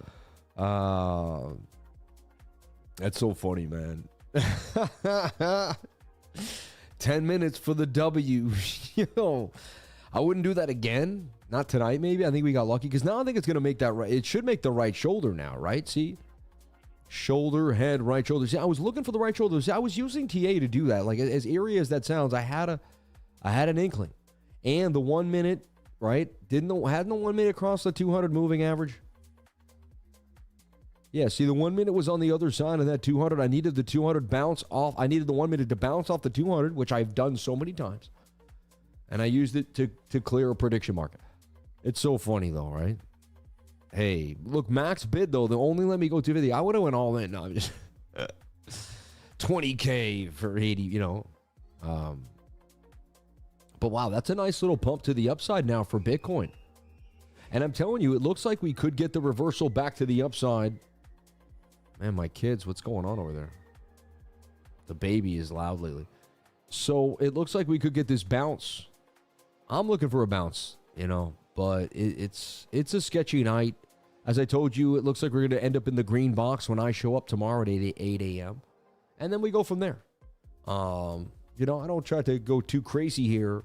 Speaker 1: That's so funny, man. 10 minutes for the W. Yo, I wouldn't do that again. Not tonight, maybe. I think we got lucky because now I think it's going to make that right. It should make the right shoulder now, right? See? Shoulder, head, right shoulder. See, I was looking for the right shoulder. See, I was using TA to do that. Like, as eerie as that sounds, I had an inkling. And the 1 minute, right? Hadn't the 1 minute cross the 200 moving average? Yeah, see, the 1 minute was on the other side of that 200. I needed the 200 bounce off. I needed the 1 minute to bounce off the 200, which I've done so many times. And I used it to clear a prediction market. It's so funny, though, right? Hey, look, max bid, though. They only let me go 250. I would have went all in. No, I'm just 20K for 80, you know. But, wow, that's a nice little pump to the upside now for Bitcoin. And I'm telling you, it looks like we could get the reversal back to the upside. Man, my kids, what's going on over there? The baby is loud lately. So it looks like we could get this bounce. I'm looking for a bounce, you know, but it's a sketchy night. As I told you, it looks like we're going to end up in the green box when I show up tomorrow at 8 a.m. And then we go from there. You know, I don't try to go too crazy here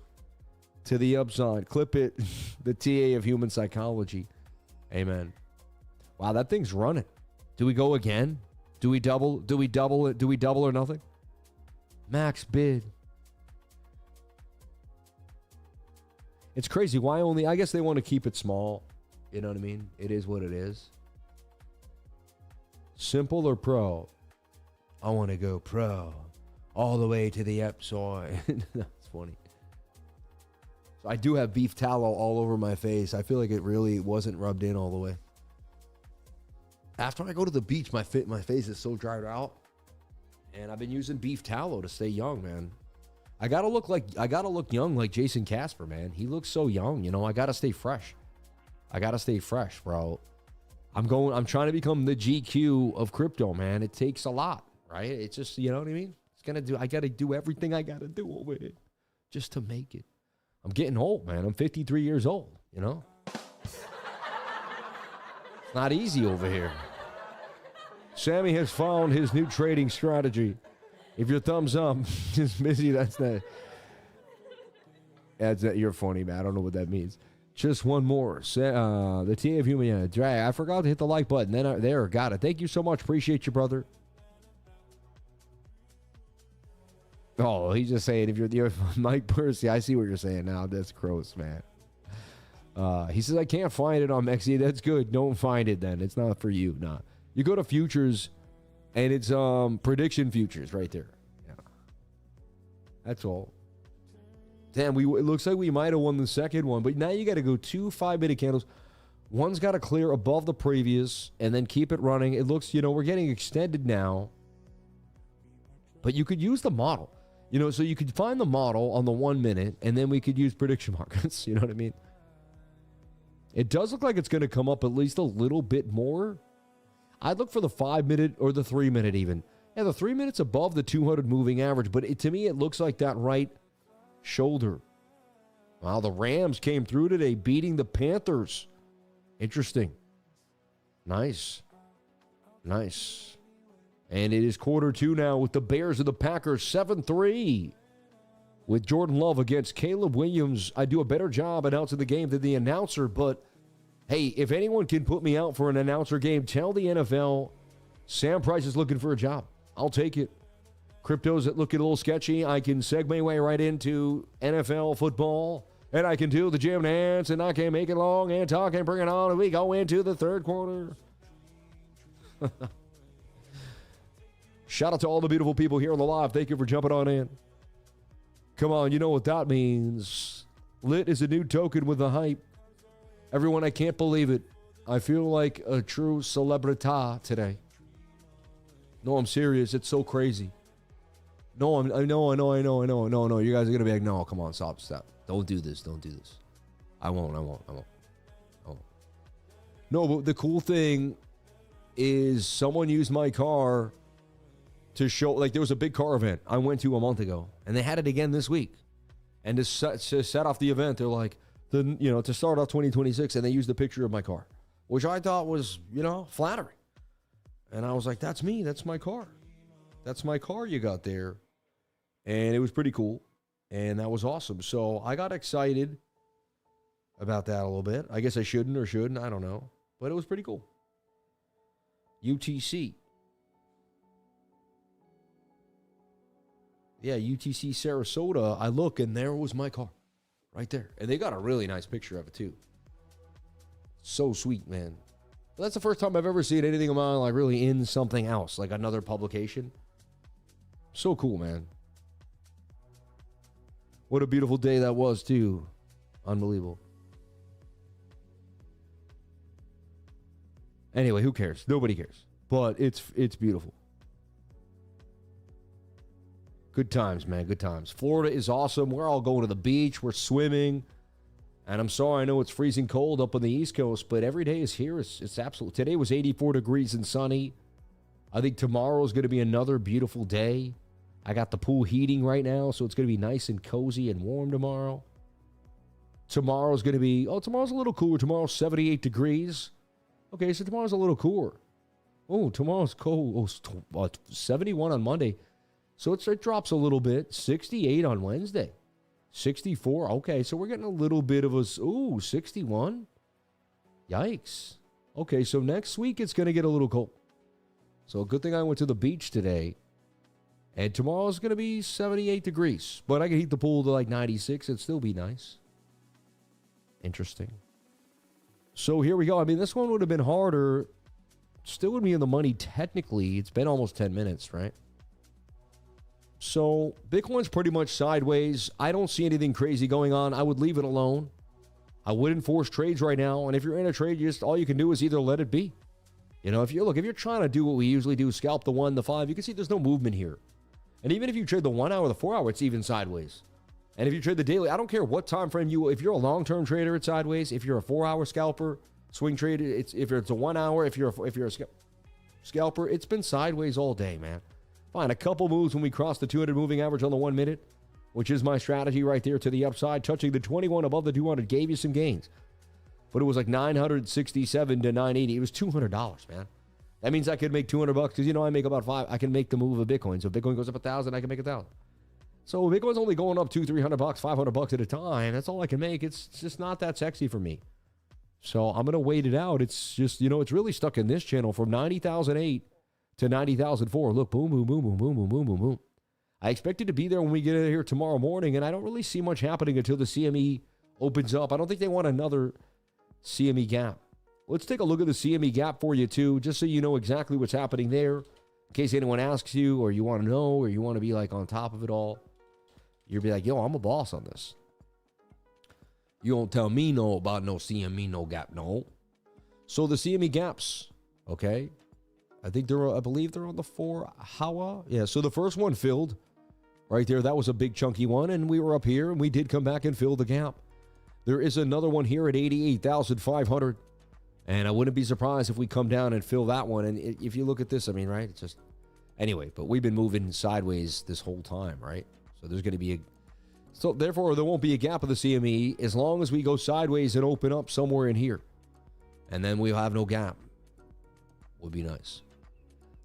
Speaker 1: to the upside. Clip it. The TA of human psychology. Amen. Wow, that thing's running. Do we go again? Do we double? Do we double it? Do we double or nothing? Max bid. It's crazy. Why only? I guess they want to keep it small. You know what I mean? It is what it is. Simple or pro? I want to go pro. All the way to the upside. That's funny. So I do have beef tallow all over my face. I feel like it really wasn't rubbed in all the way. After I go to the beach, my face is so dried out. And I've been using beef tallow to stay young, man. I gotta look young like Jason Casper, man. He looks so young, you know. I gotta stay fresh. Bro. I'm trying to become the GQ of crypto, man. It takes a lot, right? It's just, you know what I mean? I gotta do everything I gotta do over here just to make it. I'm getting old, man. I'm 53 years old, you know? It's not easy over here. Sammy has found his new trading strategy. If your thumbs up is busy, that's that. You're funny, man. I don't know what that means. Just one more. The TA of human drag. I forgot to hit the like button. Then there, got it. Thank you so much. Appreciate you, brother. Oh, he's just saying if you're Mike Percy, I see what you're saying now. That's gross, man. He says I can't find it on Mexi. That's good. Don't find it then. It's not for you. Nah. You go to futures, and it's prediction futures right there. Yeah. That's all. Damn, it looks like we might have won the second one, but now you got to go 2 5-minute candles. One's got to clear above the previous and then keep it running. It looks, you know, we're getting extended now. But you could use the model. You know, so you could find the model on the 1 minute, and then we could use prediction markets. You know what I mean? It does look like it's going to come up at least a little bit more. I'd look for the 5-minute or the 3-minute even. Yeah, the 3 minutes above the 200 moving average, but to me, it looks like that right shoulder. Wow, the Rams came through today, beating the Panthers. Interesting. Nice. Nice. And it is quarter 2 now with the Bears and the Packers 7-3. with Jordan Love against Caleb Williams. I do a better job announcing the game than the announcer, but hey, if anyone can put me out for an announcer game, tell the NFL Sam Price is looking for a job. I'll take it. Crypto's looking a little sketchy. I can segue my way right into NFL football, and I can do the gym dance, and I can make it long and talk and bring it on, and we go into the third quarter. Shout out to all the beautiful people here on the live. Thank you for jumping on in. Come on, you know what that means. Lit is a new token with the hype. Everyone, I can't believe it. I feel like a true celebrity today. No, I'm serious. It's so crazy. No, I know. No. You guys are going to be like, no, come on, stop. Don't do this. I won't. No, but the cool thing is someone used my car to show, like there was a big car event I went to a month ago, and they had it again this week. And to set off the event, they're like, to start off 2026, and they used a picture of my car, which I thought was, flattering. And I was like, that's me. That's my car. That's my car you got there. And it was pretty cool. And that was awesome. So I got excited about that a little bit. I guess I shouldn't. I don't know. But it was pretty cool. UTC. Yeah, UTC Sarasota. I look, and there was my car. Right there. And they got a really nice picture of it, too. So sweet, man. But that's the first time I've ever seen anything of mine, like, really in something else, like another publication. So cool, man. What a beautiful day that was, too. Unbelievable. Anyway, who cares? Nobody cares. But it's beautiful. Good times, man. Good times. Florida is awesome. We're all going to the beach. We're swimming. And I'm sorry, I know it's freezing cold up on the East Coast, but every day is here. It's absolute. Today was 84 degrees and sunny. I think tomorrow is going to be another beautiful day. I got the pool heating right now, so it's going to be nice and cozy and warm tomorrow. Tomorrow's going to be, tomorrow's a little cooler. Tomorrow's 78 degrees. Okay, so tomorrow's a little cooler. Oh, tomorrow's cold. 71 on Monday. So it drops a little bit. 68 on Wednesday. 64. Okay, so we're getting a little bit of 61. Yikes. Okay, so next week it's going to get a little cold. So good thing I went to the beach today. And tomorrow's going to be 78 degrees. But I can heat the pool to like 96. It'd still be nice. Interesting. So here we go. I mean, this one would have been harder. Still would be in the money technically. It's been almost 10 minutes, right? So Bitcoin's pretty much sideways. I don't see anything crazy going on. I would leave it alone. I wouldn't force trades right now. And if you're in a trade, all you can do is either let it be. If you're trying to do what we usually do, scalp the 1, the 5, you can see there's no movement here. And even if you trade the 1 hour, the 4 hour, it's even sideways. And if you trade the daily, I don't care what time frame if you're a long-term trader, it's sideways. If you're a 4 hour scalper, swing trader, if it's a 1 hour, if you're a scalper, it's been sideways all day, man. Fine, a couple moves when we cross the 200 moving average on the 1 minute, which is my strategy right there to the upside. Touching the 21 above the 200 gave you some gains. But it was like 967 to 980. It was $200, man. That means I could make $200 because, I make about 5. I can make the move of Bitcoin. So if Bitcoin goes up 1,000, I can make 1,000. So Bitcoin's only going up $200, $300, $500 at a time. That's all I can make. It's just not that sexy for me. So I'm going to wait it out. It's just, it's really stuck in this channel from 90,008 to 90,004. Look, boom, boom, boom, boom, boom, boom, boom, boom, boom. I expect it to be there when we get in here tomorrow morning, and I don't really see much happening until the CME opens up. I don't think they want another CME gap. Let's take a look at the CME gap for you, too, just so you know exactly what's happening there. In case anyone asks you, or you want to know, or you want to be like on top of it all. You'll be like, yo, I'm a boss on this. You don't tell me no about no CME, no gap, no. So the CME gaps, okay? I believe they're on the 4 hour. Yeah, so the first one filled right there. That was a big chunky one, and we were up here, and we did come back and fill the gap. There is another one here at 88,500, and I wouldn't be surprised if we come down and fill that one. And if you look at this, I mean, right, it's just... Anyway, but we've been moving sideways this whole time, right? So there's going to be so therefore, there won't be a gap of the CME as long as we go sideways and open up somewhere in here. And then we'll have no gap. Would be nice.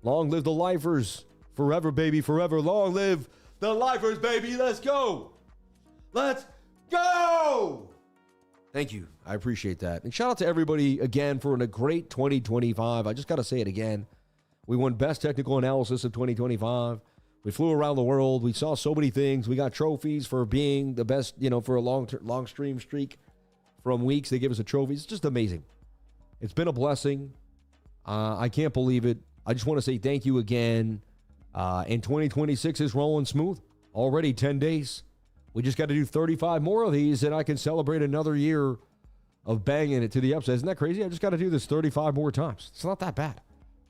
Speaker 1: Long live the lifers. Forever, baby, forever. Long live the lifers, baby. Let's go. Let's go! Thank you. I appreciate that. And shout out to everybody again for a great 2025. I just got to say it again. We won Best Technical Analysis of 2025. We flew around the world. We saw so many things. We got trophies for being the best, for a long stream streak from weeks. They give us a trophy. It's just amazing. It's been a blessing. I can't believe it. I just want to say thank you again. And 2026 is rolling smooth. Already 10 days. We just got to do 35 more of these, and I can celebrate another year of banging it to the upside. Isn't that crazy? I just got to do this 35 more times. It's not that bad.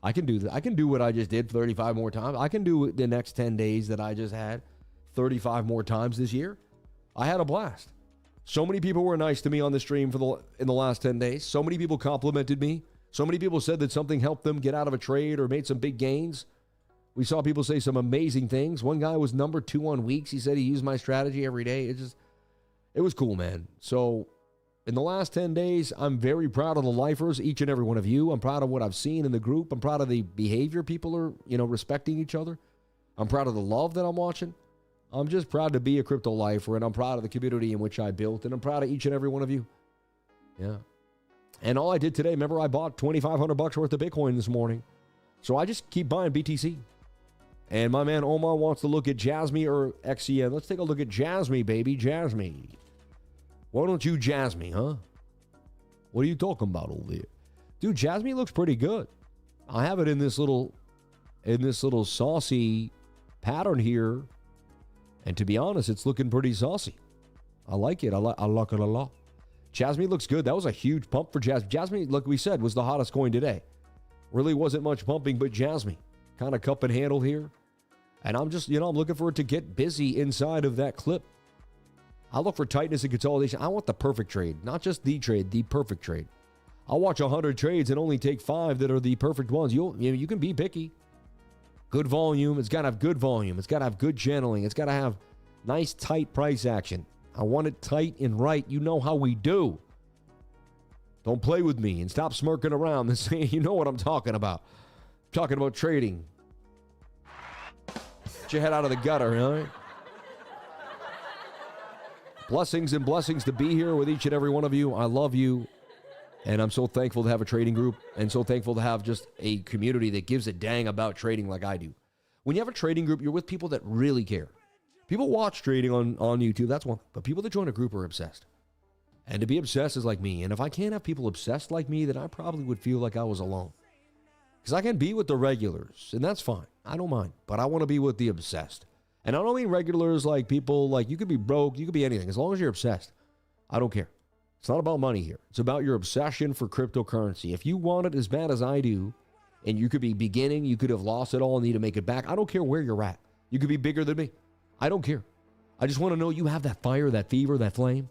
Speaker 1: I can do that. I can do what I just did 35 more times. I can do the next 10 days that I just had 35 more times this year. I had a blast. So many people were nice to me on the stream in the last 10 days. So many people complimented me. So many people said that something helped them get out of a trade or made some big gains. We saw people say some amazing things. One guy was number 2 on weeks. He said he used my strategy every day. It was cool, man. So in the last 10 days, I'm very proud of the lifers, each and every one of you. I'm proud of what I've seen in the group. I'm proud of the behavior people are, respecting each other. I'm proud of the love that I'm watching. I'm just proud to be a crypto lifer, and I'm proud of the community in which I built, and I'm proud of each and every one of you. Yeah. And all I did today, remember I bought $2,500 worth of Bitcoin this morning. So I just keep buying BTC. And my man Omar wants to look at JASMY or XCN. Let's take a look at JASMY, baby. JASMY. Why don't you JASMY, huh? What are you talking about over there? Dude, JASMY looks pretty good. I have it in this little saucy pattern here. And to be honest, it's looking pretty saucy. I like it. I like it a lot. JASMY looks good. That was a huge pump for JASMY. JASMY, like we said, was the hottest coin today. Really wasn't much pumping, but JASMY. Kind of cup and handle here. And I'm just, I'm looking for it to get busy inside of that clip. I look for tightness and consolidation. I want the perfect trade, not just the trade, the perfect trade. I'll watch 100 trades and only take 5 that are the perfect ones. You can be picky. Good volume. It's got to have good volume. It's got to have good channeling. It's got to have nice, tight price action. I want it tight and right. You know how we do. Don't play with me and stop smirking around and saying, you know what I'm talking about. I'm talking about trading. Get your head out of the gutter, all right? Blessings and blessings to be here with each and every one of you. I love you. And I'm so thankful to have a trading group and so thankful to have just a community that gives a dang about trading like I do. When you have a trading group, you're with people that really care. People watch trading on YouTube, that's one. But people that join a group are obsessed. And to be obsessed is like me. And if I can't have people obsessed like me, then I probably would feel like I was alone. Because I can be with the regulars, and that's fine. I don't mind. But I want to be with the obsessed. And I don't mean regulars like people, like you could be broke, you could be anything. As long as you're obsessed, I don't care. It's not about money here. It's about your obsession for cryptocurrency. If you want it as bad as I do, and you could be beginning, you could have lost it all and need to make it back. I don't care where you're at. You could be bigger than me. I don't care. I just want to know you have that fire, that fever, that flame,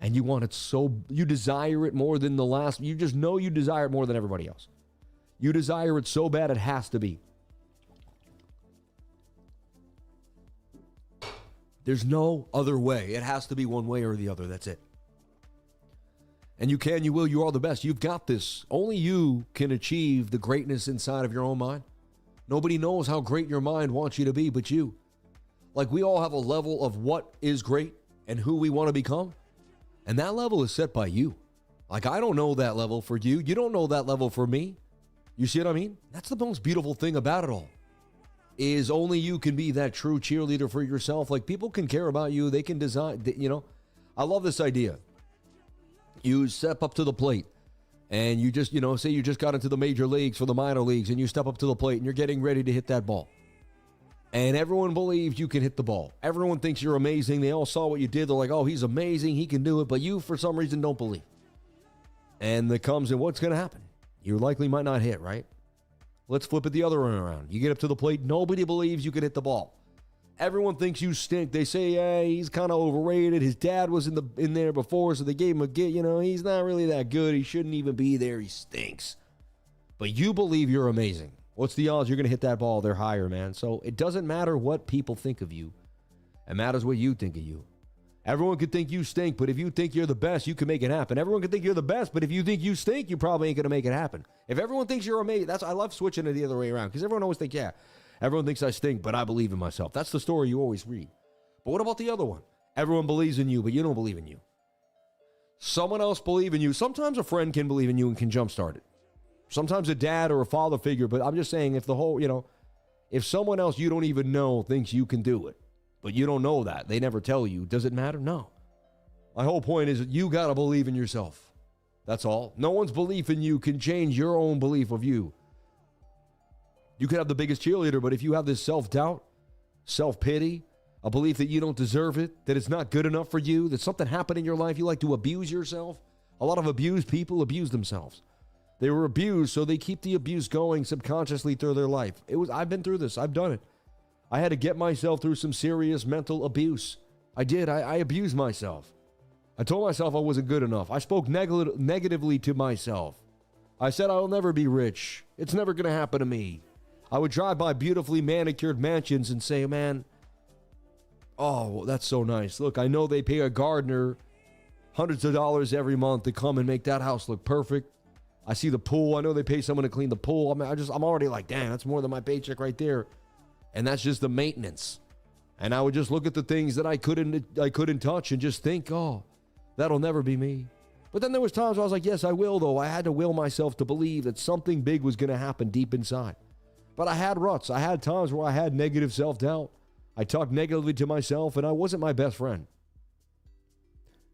Speaker 1: and you want it so, you desire it more than the last. You just know you desire it more than everybody else. You desire it so bad it has to be. There's no other way. It has to be one way or the other. That's it. And you can, you will, you are the best. You've got this. Only you can achieve the greatness inside of your own mind. Nobody knows how great your mind wants you to be but you. Like we all have a level of what is great and who we want to become. And that level is set by you. Like I don't know that level for you. You don't know that level for me. You see what I mean? That's the most beautiful thing about it all. Is only you can be that true cheerleader for yourself. Like people can care about you. They can design, I love this idea. You step up to the plate and you just, say you just got into the major leagues for the minor leagues and you step up to the plate and you're getting ready to hit that ball. And everyone believes you can hit the ball. Everyone thinks you're amazing. They all saw what you did. They're like, oh, he's amazing. He can do it. But you, for some reason, don't believe. And that comes in what's going to happen. You likely might not hit, right? Let's flip it the other way around. You get up to the plate. Nobody believes you can hit the ball. Everyone thinks you stink. They say, yeah, he's kind of overrated. His dad was in there before, so they gave him a get. He's not really that good. He shouldn't even be there. He stinks. But you believe you're amazing. What's the odds you're going to hit that ball? They're higher, man. So it doesn't matter what people think of you. It matters what you think of you. Everyone could think you stink, but if you think you're the best, you can make it happen. Everyone can think you're the best, but if you think you stink, you probably ain't going to make it happen. If everyone thinks you're amazing, I love switching it the other way around because everyone always thinks, yeah, everyone thinks I stink, but I believe in myself. That's the story you always read. But what about the other one? Everyone believes in you, but you don't believe in you. Someone else believes in you. Sometimes a friend can believe in you and can jumpstart it. Sometimes a dad or a father figure, but I'm just saying if the whole, if someone else you don't even know thinks you can do it, but you don't know that, they never tell you, does it matter? No. My whole point is that you got to believe in yourself. That's all. No one's belief in you can change your own belief of you. You could have the biggest cheerleader, but if you have this self-doubt, self-pity, a belief that you don't deserve it, that it's not good enough for you, that something happened in your life, you like to abuse yourself. A lot of abused people abuse themselves. They were abused, so they keep the abuse going subconsciously through their life. I've been through this. I've done it. I had to get myself through some serious mental abuse. I did. I abused myself. I told myself I wasn't good enough. I spoke negatively to myself. I said I'll never be rich. It's never going to happen to me. I would drive by beautifully manicured mansions and say, man, oh, that's so nice. Look, I know they pay a gardener hundreds of dollars every month to come and make that house look perfect. I see the pool. I know they pay someone to clean the pool. I'm already like, damn, that's more than my paycheck right there. And that's just the maintenance. And I would just look at the things that I couldn't touch and just think, oh, that'll never be me. But then there was times where I was like, yes, I will, though. I had to will myself to believe that something big was going to happen deep inside. But I had ruts. I had times where I had negative self-doubt. I talked negatively to myself, and I wasn't my best friend.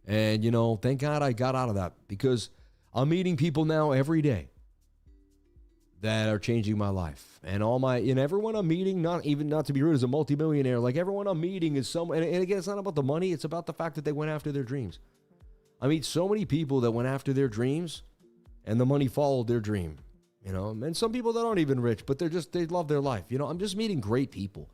Speaker 1: And, thank God I got out of that, because I'm meeting people now every day that are changing my life. And everyone I'm meeting, not to be rude, is a multimillionaire. Like, everyone I'm meeting is someone, and again, it's not about the money. It's about the fact that they went after their dreams. I meet so many people that went after their dreams, and the money followed their dream. And some people that aren't even rich, but they love their life. I'm just meeting great people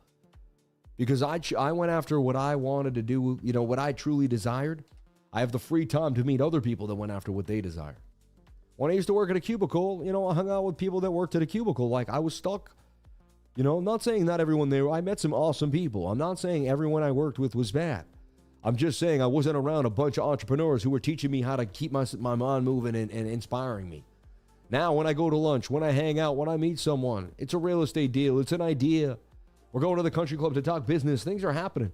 Speaker 1: because I went after what I wanted to do, what I truly desired. I have the free time to meet other people that went after what they desire. When I used to work at a cubicle, I hung out with people that worked at a cubicle. Like, I was stuck. I'm not saying not everyone there. I met some awesome people. I'm not saying everyone I worked with was bad. I'm just saying I wasn't around a bunch of entrepreneurs who were teaching me how to keep my mind moving and inspiring me. Now, when I go to lunch, when I hang out, when I meet someone, it's a real estate deal. It's an idea. We're going to the country club to talk business. Things are happening.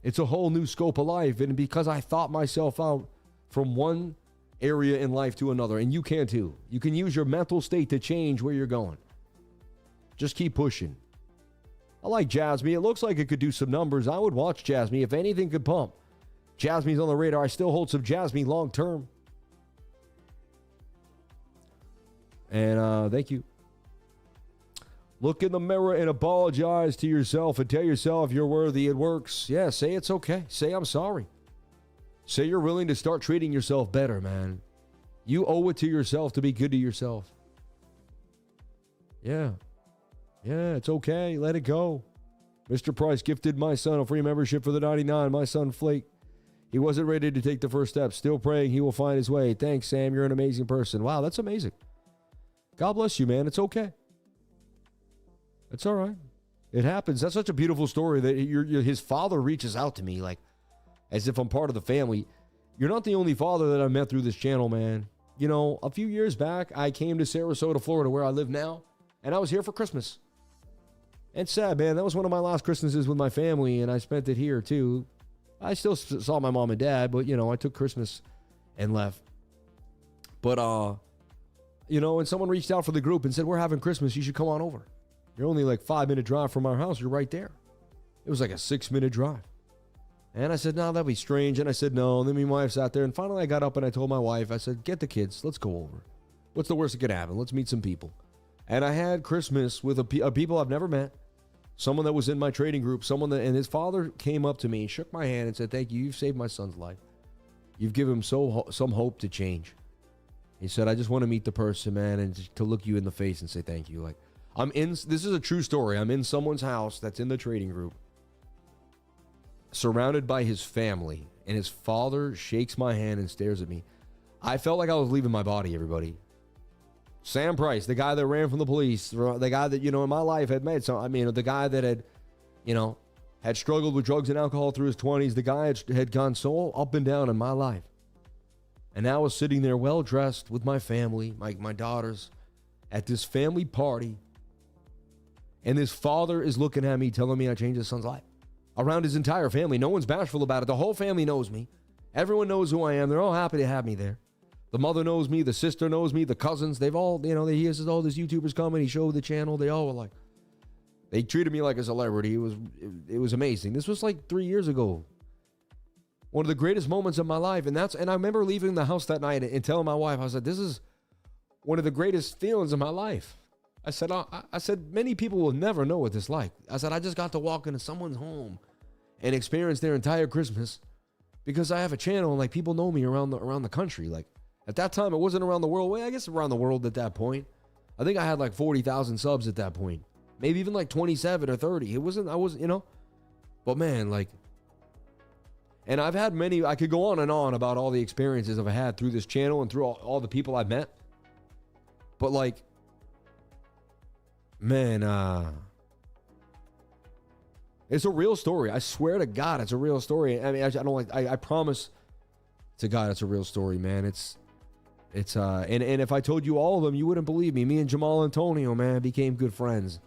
Speaker 1: It's a whole new scope of life. And because I thought myself out from one area in life to another, and you can too. You can use your mental state to change where you're going. Just keep pushing. I like JASMY. It looks like it could do some numbers. I would watch JASMY. If anything could pump, JASMY's on the radar. I still hold some JASMY long term. And thank you. Look in the mirror and apologize to yourself and tell yourself you're worthy. It works. Yeah, say it's okay. Say I'm sorry. Say you're willing to start treating yourself better, man. You owe it to yourself to be good to yourself. Yeah. Yeah, it's okay. Let it go. Mr. Price gifted my son a free membership for the 99. My son Flake. He wasn't ready to take the first step. Still praying he will find his way. Thanks, Sam. You're an amazing person. Wow, that's amazing. God bless you, man. It's okay. It's all right. It happens. That's such a beautiful story that his father reaches out to me like as if I'm part of the family. You're not the only father that I met through this channel, man. A few years back, I came to Sarasota, Florida, where I live now, and I was here for Christmas. And it's sad, man. That was one of my last Christmases with my family, and I spent it here, too. I still saw my mom and dad, but, I took Christmas and left. But, and someone reached out for the group and said, we're having Christmas. You should come on over. You're only like 5-minute drive from our house. You're right there. It was like a 6-minute drive. And I said, no, that'd be strange. And I said, no. And then my wife sat there. And finally I got up and I told my wife, I said, get the kids. Let's go over. What's the worst that could happen? Let's meet some people. And I had Christmas with a people I've never met. Someone that was in my trading group. And his father came up to me, shook my hand and said, thank you. You've saved my son's life. You've given him some hope to change. He said, I just want to meet the person, man, and to look you in the face and say thank you. Like, this is a true story. I'm in someone's house that's in the trading group, surrounded by his family, and his father shakes my hand and stares at me. I felt like I was leaving my body, everybody. Sam Price, the guy that ran from the police, the guy that, in my life had made some, the guy that had struggled with drugs and alcohol through his 20s, the guy had gone so up and down in my life. And now I was sitting there well-dressed with my family, my daughters, at this family party. And his father is looking at me, telling me I changed his son's life. around his entire family. No one's bashful about it. The whole family knows me. Everyone knows who I am. They're all happy to have me there. The mother knows me. The sister knows me. The cousins, they've all, he has all these YouTubers coming. He showed the channel. They all were like, they treated me like a celebrity. It was amazing. This was like 3 years ago. One of the greatest moments of my life. And I remember leaving the house that night and telling my wife, I said, this is one of the greatest feelings of my life. I said, many people will never know what this is like. I said, I just got to walk into someone's home and experience their entire Christmas because I have a channel and like people know me around the country. Like at that time, it wasn't around the world. Well, I guess around the world at that point. I think I had like 40,000 subs at that point. Maybe even like 27 or 30. I wasn't, but man, like, and I've had many, I could go on and on about all the experiences I've had through this channel and through all the people I've met. But like, man, it's a real story. I swear to God, it's a real story. I mean, I promise to God, it's a real story, man. And if I told you all of them, you wouldn't believe me. Me and Jamal Antonio, man, became good friends.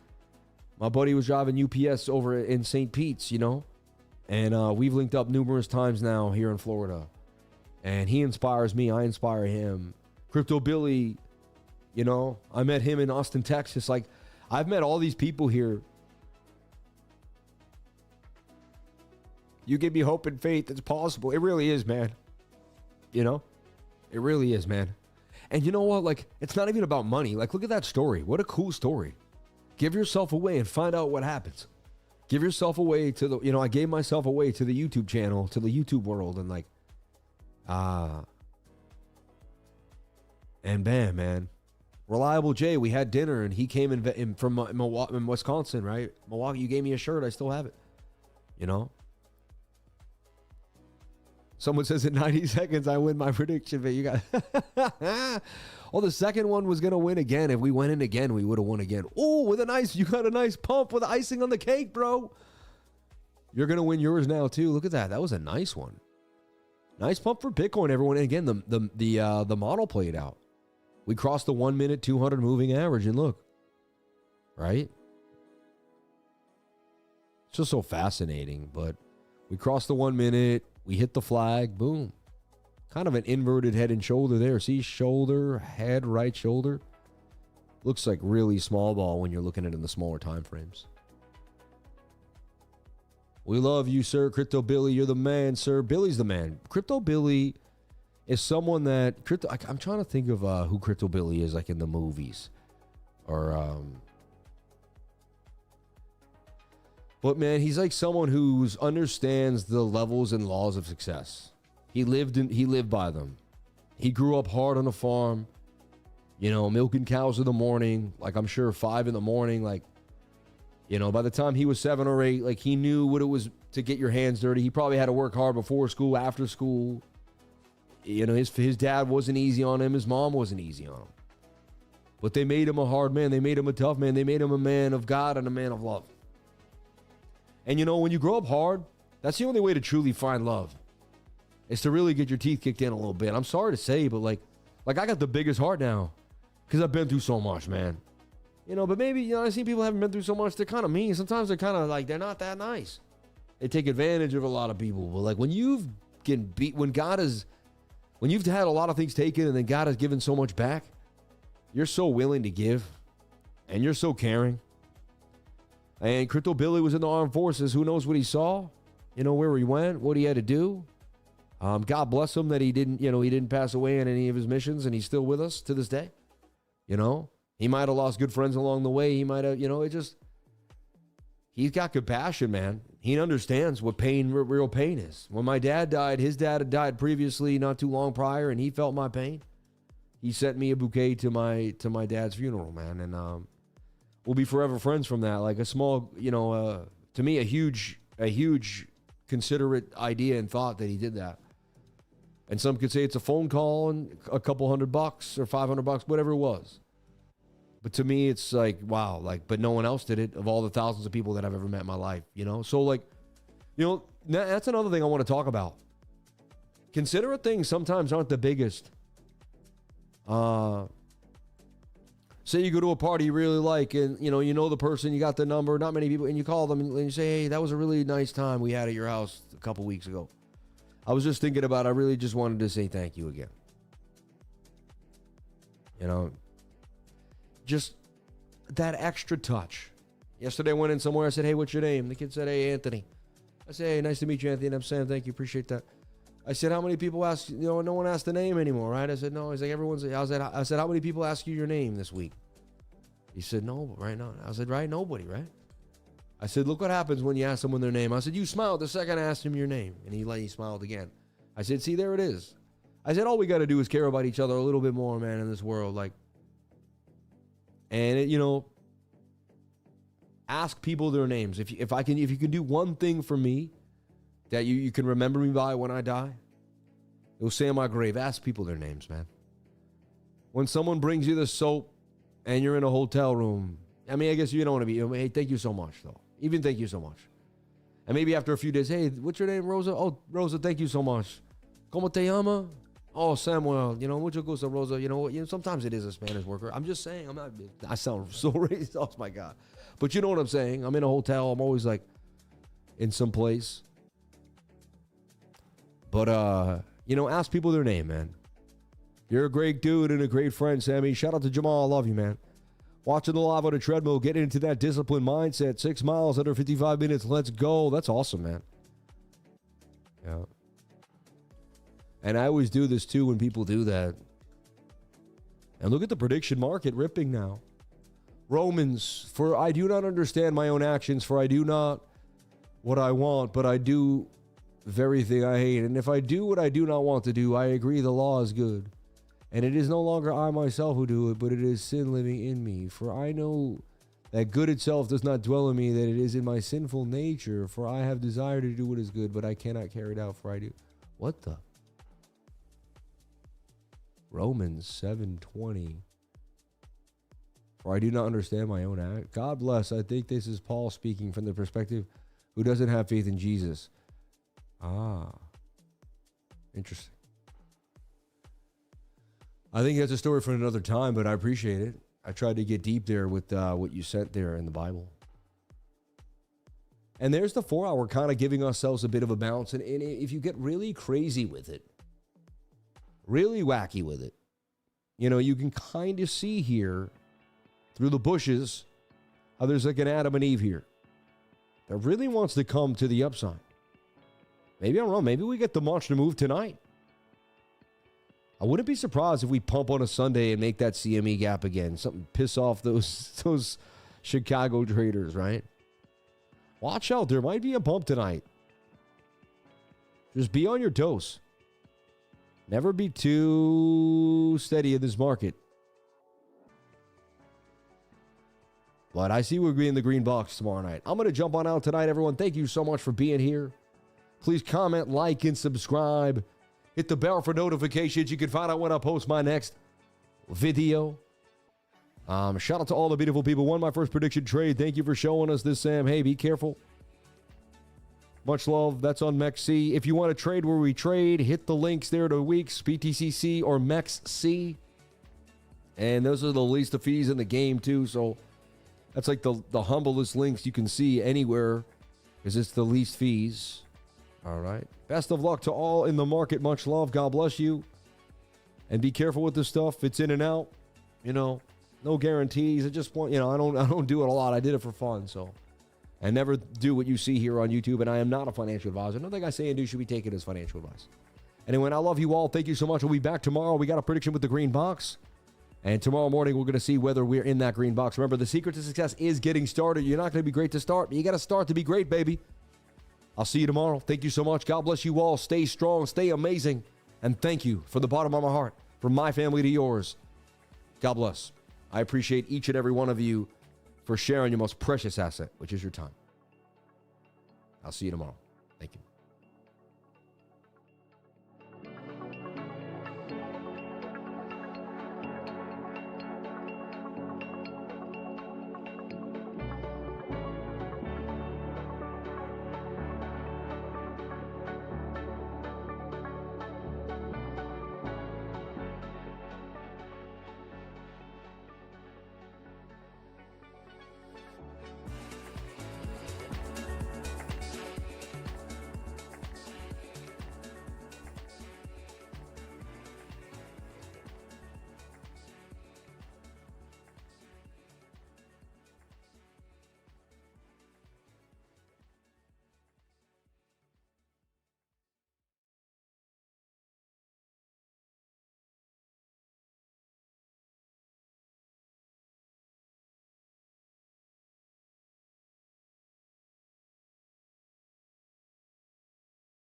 Speaker 1: My buddy was driving UPS over in St. Pete's, and we've linked up numerous times now here in Florida. And he inspires me. I inspire him. Crypto Billy, I met him in Austin, Texas. Like, I've met all these people here. You give me hope and faith. It's possible. It really is, man. It really is, man. And you know what? Like, it's not even about money. Like, look at that story. What a cool story. Give yourself away and find out what happens. Give yourself away to the, I gave myself away to the YouTube channel, to the YouTube world. And like, and bam, man. Reliable J, we had dinner and he came in from Milwaukee, in Wisconsin, right? Milwaukee, you gave me a shirt. I still have it. Someone says in 90 seconds, I win my prediction, but you got... Oh, the second one was going to win again. If we went in again, we would have won again. Oh, you got a nice pump with icing on the cake, bro. You're going to win yours now, too. Look at that. That was a nice one. Nice pump for Bitcoin, everyone. And again, the model played out. We crossed the 1 minute, 200 moving average, and look. Right? It's just so fascinating, but we crossed the 1 minute. We hit the flag. Boom. Kind of an inverted head and shoulder there. See, shoulder, head, right shoulder. Looks like really small ball when you're looking at it in the smaller time frames. We love you, sir. Crypto Billy, you're the man, sir. Billy's the man. Crypto Billy is someone that... I'm trying to think of who Crypto Billy is, like in the movies. Or... But man, he's like someone who understands the levels and laws of success. He lived by them. He grew up hard on a farm, milking cows in the morning, like I'm sure 5 in the morning, like, by the time he was 7 or 8, like he knew what it was to get your hands dirty. He probably had to work hard before school, after school. His dad wasn't easy on him. His mom wasn't easy on him. But they made him a hard man. They made him a tough man. They made him a man of God and a man of love. And when you grow up hard, that's the only way to truly find love. Is to really get your teeth kicked in a little bit. I'm sorry to say, but like I got the biggest heart now. Because I've been through so much, man. But maybe, I see people haven't been through so much. They're kind of mean. Sometimes they're kind of like, they're not that nice. They take advantage of a lot of people. But like when you've had a lot of things taken and then God has given so much back, you're so willing to give. And you're so caring. And Crypto Billy was in the armed forces. Who knows what he saw? Where he went, what he had to do. God bless him that he didn't pass away in any of his missions, and he's still with us to this day. He might have lost good friends along the way. He might have, he's got compassion, man. He understands what real pain is. When my dad died, his dad had died previously, not too long prior, and he felt my pain. He sent me a bouquet to my dad's funeral, man, and we'll be forever friends from that. Like a small, to me, a huge considerate idea and thought that he did that. And some could say it's a phone call and a couple $100 or $500, whatever it was. But to me, it's like, wow, but no one else did it of all the thousands of people that I've ever met in my life, So like, that's another thing I want to talk about. Considerate things sometimes aren't the biggest. Say you go to a party you really like, and you know the person, you got the number, not many people, and you call them and you say, hey, that was a really nice time we had at your house a couple weeks ago. I was just thinking about, I really just wanted to say thank you again. You know, just that extra touch. Yesterday I went in somewhere, I said, hey, what's your name? The kid said, hey, Anthony. I said, hey, nice to meet you, Anthony. And I'm saying, thank you, appreciate that. I said, how many people ask, no one asked the name anymore, right? I said, no. He's like, I said, how many people ask you your name this week? He said, no, right now. I said, right, nobody, right? I said, look what happens when you ask someone their name. I said, you smiled the second I asked him your name. And he smiled again. I said, see, there it is. I said, all we got to do is care about each other a little bit more, man, in this world. Ask people their names. If you can do one thing for me that you can remember me by when I die, it will say on my grave, ask people their names, man. When someone brings you the soap and you're in a hotel room, I mean, I guess you don't want to be, hey, thank you so much, though. Even thank you so much. And maybe after a few days, hey, what's your name, Rosa? Oh, Rosa, thank you so much. ¿Cómo te llama? Oh, Samuel. Mucho gusto, Rosa. Sometimes it is a Spanish worker. I'm just saying, I sound so racist. Oh, my God. But you know what I'm saying? I'm in a hotel. I'm always in some place. But, ask people their name, man. You're a great dude and a great friend, Sammy. Shout out to Jamal. I love you, man. Watching the live on a treadmill, getting into that disciplined mindset. 6 miles under 55 minutes. Let's go. That's awesome, man. Yeah. And I always do this, too, when people do that. And look at the prediction market ripping now. Romans, for I do not understand my own actions, for I do not what I want, but I do very thing I hate. And if I do what I do not want to do, I agree the law is good. And it is no longer I myself who do it, but it is sin living in me. For I know that good itself does not dwell in me, that it is in my sinful nature. For I have desire to do what is good, but I cannot carry it out, for I do. What the? Romans 7:20. For I do not understand my own act. God bless. I think this is Paul speaking from the perspective who doesn't have faith in Jesus. Interesting. I think that's a story for another time, but I appreciate it. I tried to get deep there with what you sent there in the Bible. And there's the 4 hour kind of giving ourselves a bit of a bounce. And if you get really crazy with it, really wacky with it, you can kind of see here through the bushes how there's like an Adam and Eve here that really wants to come to the upside. Maybe I'm wrong. Maybe we get the monster move tonight. I wouldn't be surprised if we pump on a Sunday and make that CME gap again. Something piss off those Chicago traders, right? Watch out. There might be a bump tonight. Just be on your toes. Never be too steady in this market. But I see we'll be in the green box tomorrow night. I'm going to jump on out tonight, everyone. Thank you so much for being here. Please comment, like, and subscribe. Hit the bell for notifications. You can find out when I post my next video. Shout out to all the beautiful people. Won my first prediction trade. Thank you for showing us this, Sam. Hey, be careful. Much love. That's on MEXC. If you want to trade where we trade, hit the links there to Weeks, BTCC, or MEXC. And those are the least of fees in the game, too. So that's like the humblest links you can see anywhere because it's the least fees. All right. Best of luck to all in the market. Much love. God bless you. And be careful with this stuff. It's in and out. No guarantees. I just want, I don't do it a lot. I did it for fun. So I never do what you see here on YouTube. And I am not a financial advisor. Nothing I say and do should be taken as financial advice. Anyway, I love you all. Thank you so much. We'll be back tomorrow. We got a prediction with the green box. And tomorrow morning, we're going to see whether we're in that green box. Remember, the secret to success is getting started. You're not going to be great to start, but you got to start to be great, baby. I'll see you tomorrow. Thank you so much. God bless you all. Stay strong. Stay amazing. And thank you from the bottom of my heart, from my family to yours. God bless. I appreciate each and every one of you for sharing your most precious asset, which is your time. I'll see you tomorrow. Thank you.